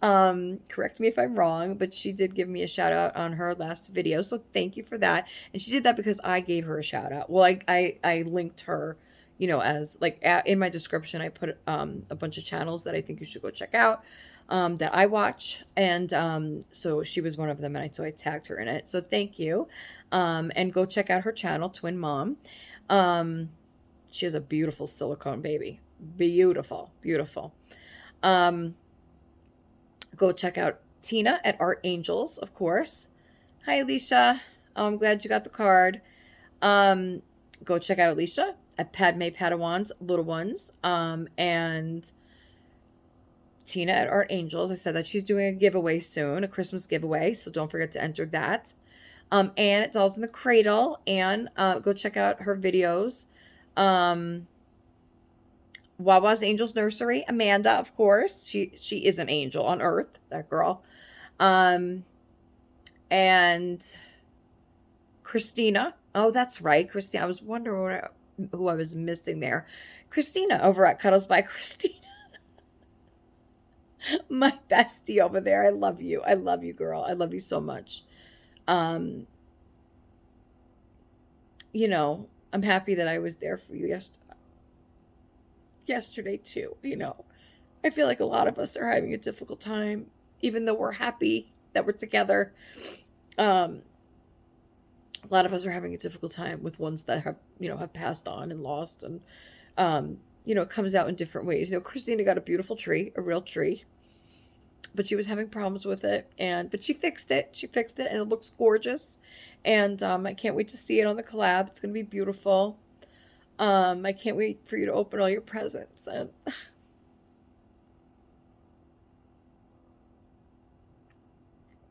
Speaker 1: Correct me if I'm wrong, but she did give me a shout out on her last video. So thank you for that. And she did that because I gave her a shout out. Well, I linked her, as like in my description, I put a bunch of channels that I think you should go check out. That I watch, and so she was one of them, and so I tagged her in it. So thank you, and go check out her channel, Twin Mom. Um, she has a beautiful silicone baby, beautiful, beautiful. Um, Go check out Tina at Art Angels, of course. Hi, Alicia. Oh, I'm glad you got the card. Um, Go check out Alicia at Padme Padawans, Little Ones, and Tina at Art Angels. I said that she's doing a giveaway soon, a Christmas giveaway, so don't forget to enter that. Anne at Dolls in the Cradle, and go check out her videos. Um, Wawa's Angels Nursery, Amanda, of course. She is an angel on earth, that girl. Um, and Christina. Oh, that's right, Christina. I was wondering who I was missing there. Christina over at Cuddles by Christina. My bestie over there. I love you. I love you, girl. I love you so much. Um, I'm happy that I was there for you yesterday too. I feel like a lot of us are having a difficult time, even though we're happy that we're together. Um, a lot of us are having a difficult time with ones that have passed on and lost, and it comes out in different ways. Christina got a beautiful tree, a real tree, but she was having problems with it, but she fixed it. She fixed it, and it looks gorgeous. And I can't wait to see it on the collab. It's gonna be beautiful. I can't wait for you to open all your presents. And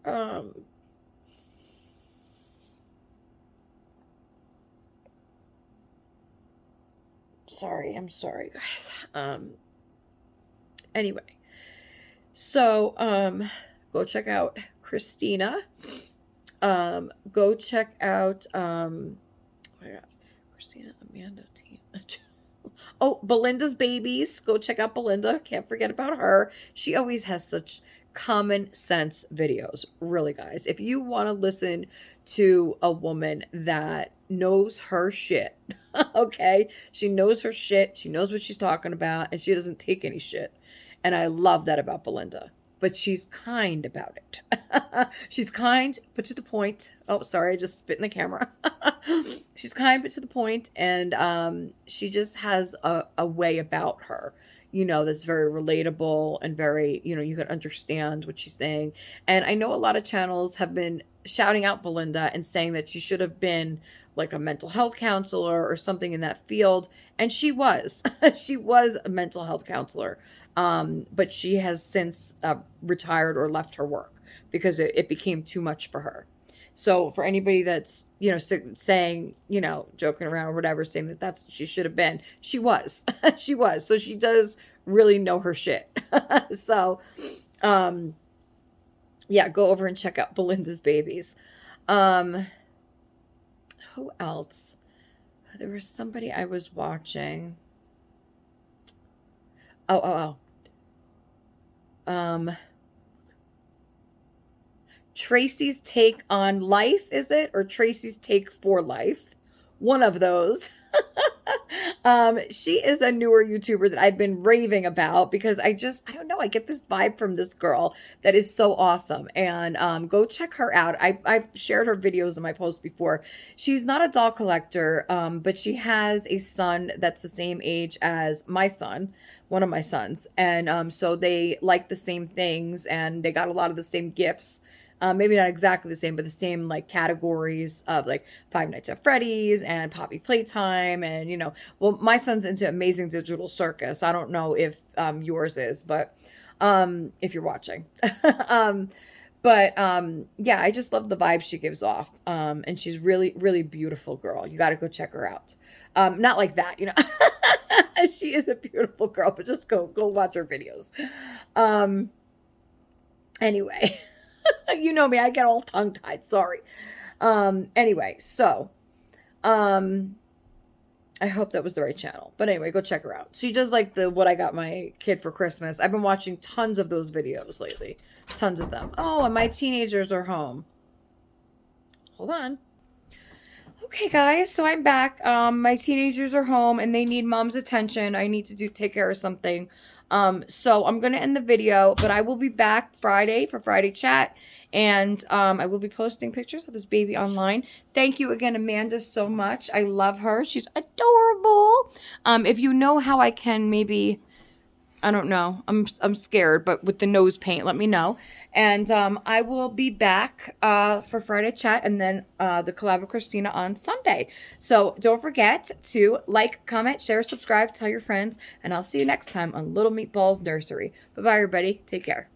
Speaker 1: um, I'm sorry, guys. Anyway, so go check out Christina. Go check out oh my God, Christina, Amanda, Tina. Oh, Belinda's babies. Go check out Belinda. Can't forget about her. She always has such common sense videos. Really, guys. If you want to listen to a woman that knows her shit, okay? She knows her shit. She knows what she's talking about, and she doesn't take any shit. And I love that about Belinda. But she's kind about it. She's kind, but to the point. Oh, sorry, I just spit in the camera. She's kind, but to the point, and she just has a way about her, that's very relatable and very, you can understand what she's saying. And I know a lot of channels have been shouting out Belinda and saying that she should have been like a mental health counselor or something in that field. And she was. She was a mental health counselor. But she has since retired or left her work because it became too much for her. So for anybody that's, saying, joking around or whatever, saying she should have been, she was. She was. So she does really know her shit. So, yeah, go over and check out Belinda's Babies. Who else? There was somebody I was watching. Oh. Tracy's Take on Life, is it? Or Tracy's Take for Life? One of those. She is a newer YouTuber that I've been raving about because I don't know, I get this vibe from this girl that is so awesome. And go check her out. I've shared her videos in my post before. She's not a doll collector, but she has a son that's the same age as my son, one of my sons. And so they like the same things and they got a lot of the same gifts. Maybe not exactly the same, but the same like categories of like Five Nights at Freddy's and Poppy Playtime. And, well, my son's into Amazing Digital Circus. I don't know if yours is, but if you're watching. Yeah, I just love the vibe she gives off. And she's really, really beautiful girl. You got to go check her out. Not like that, She is a beautiful girl, but just go watch her videos. Anyway. You know me, I get all tongue-tied, sorry. Anyway, so, I hope that was the right channel. But anyway, go check her out. She does like the what I got my kid for Christmas. I've been watching tons of those videos lately. Tons of them. Oh, and my teenagers are home. Hold on. Okay, guys, so I'm back. My teenagers are home and they need mom's attention. I need to take care of something. So I'm going to end the video, but I will be back Friday for Friday chat. And I will be posting pictures of this baby online. Thank you again, Amanda, so much. I love her. She's adorable. If you know how I can maybe, I don't know. I'm scared, but with the nose paint, let me know. And I will be back for Friday chat and then the collab with Christina on Sunday. So don't forget to like, comment, share, subscribe, tell your friends, and I'll see you next time on Little Meatballs Nursery. Bye-bye, everybody. Take care.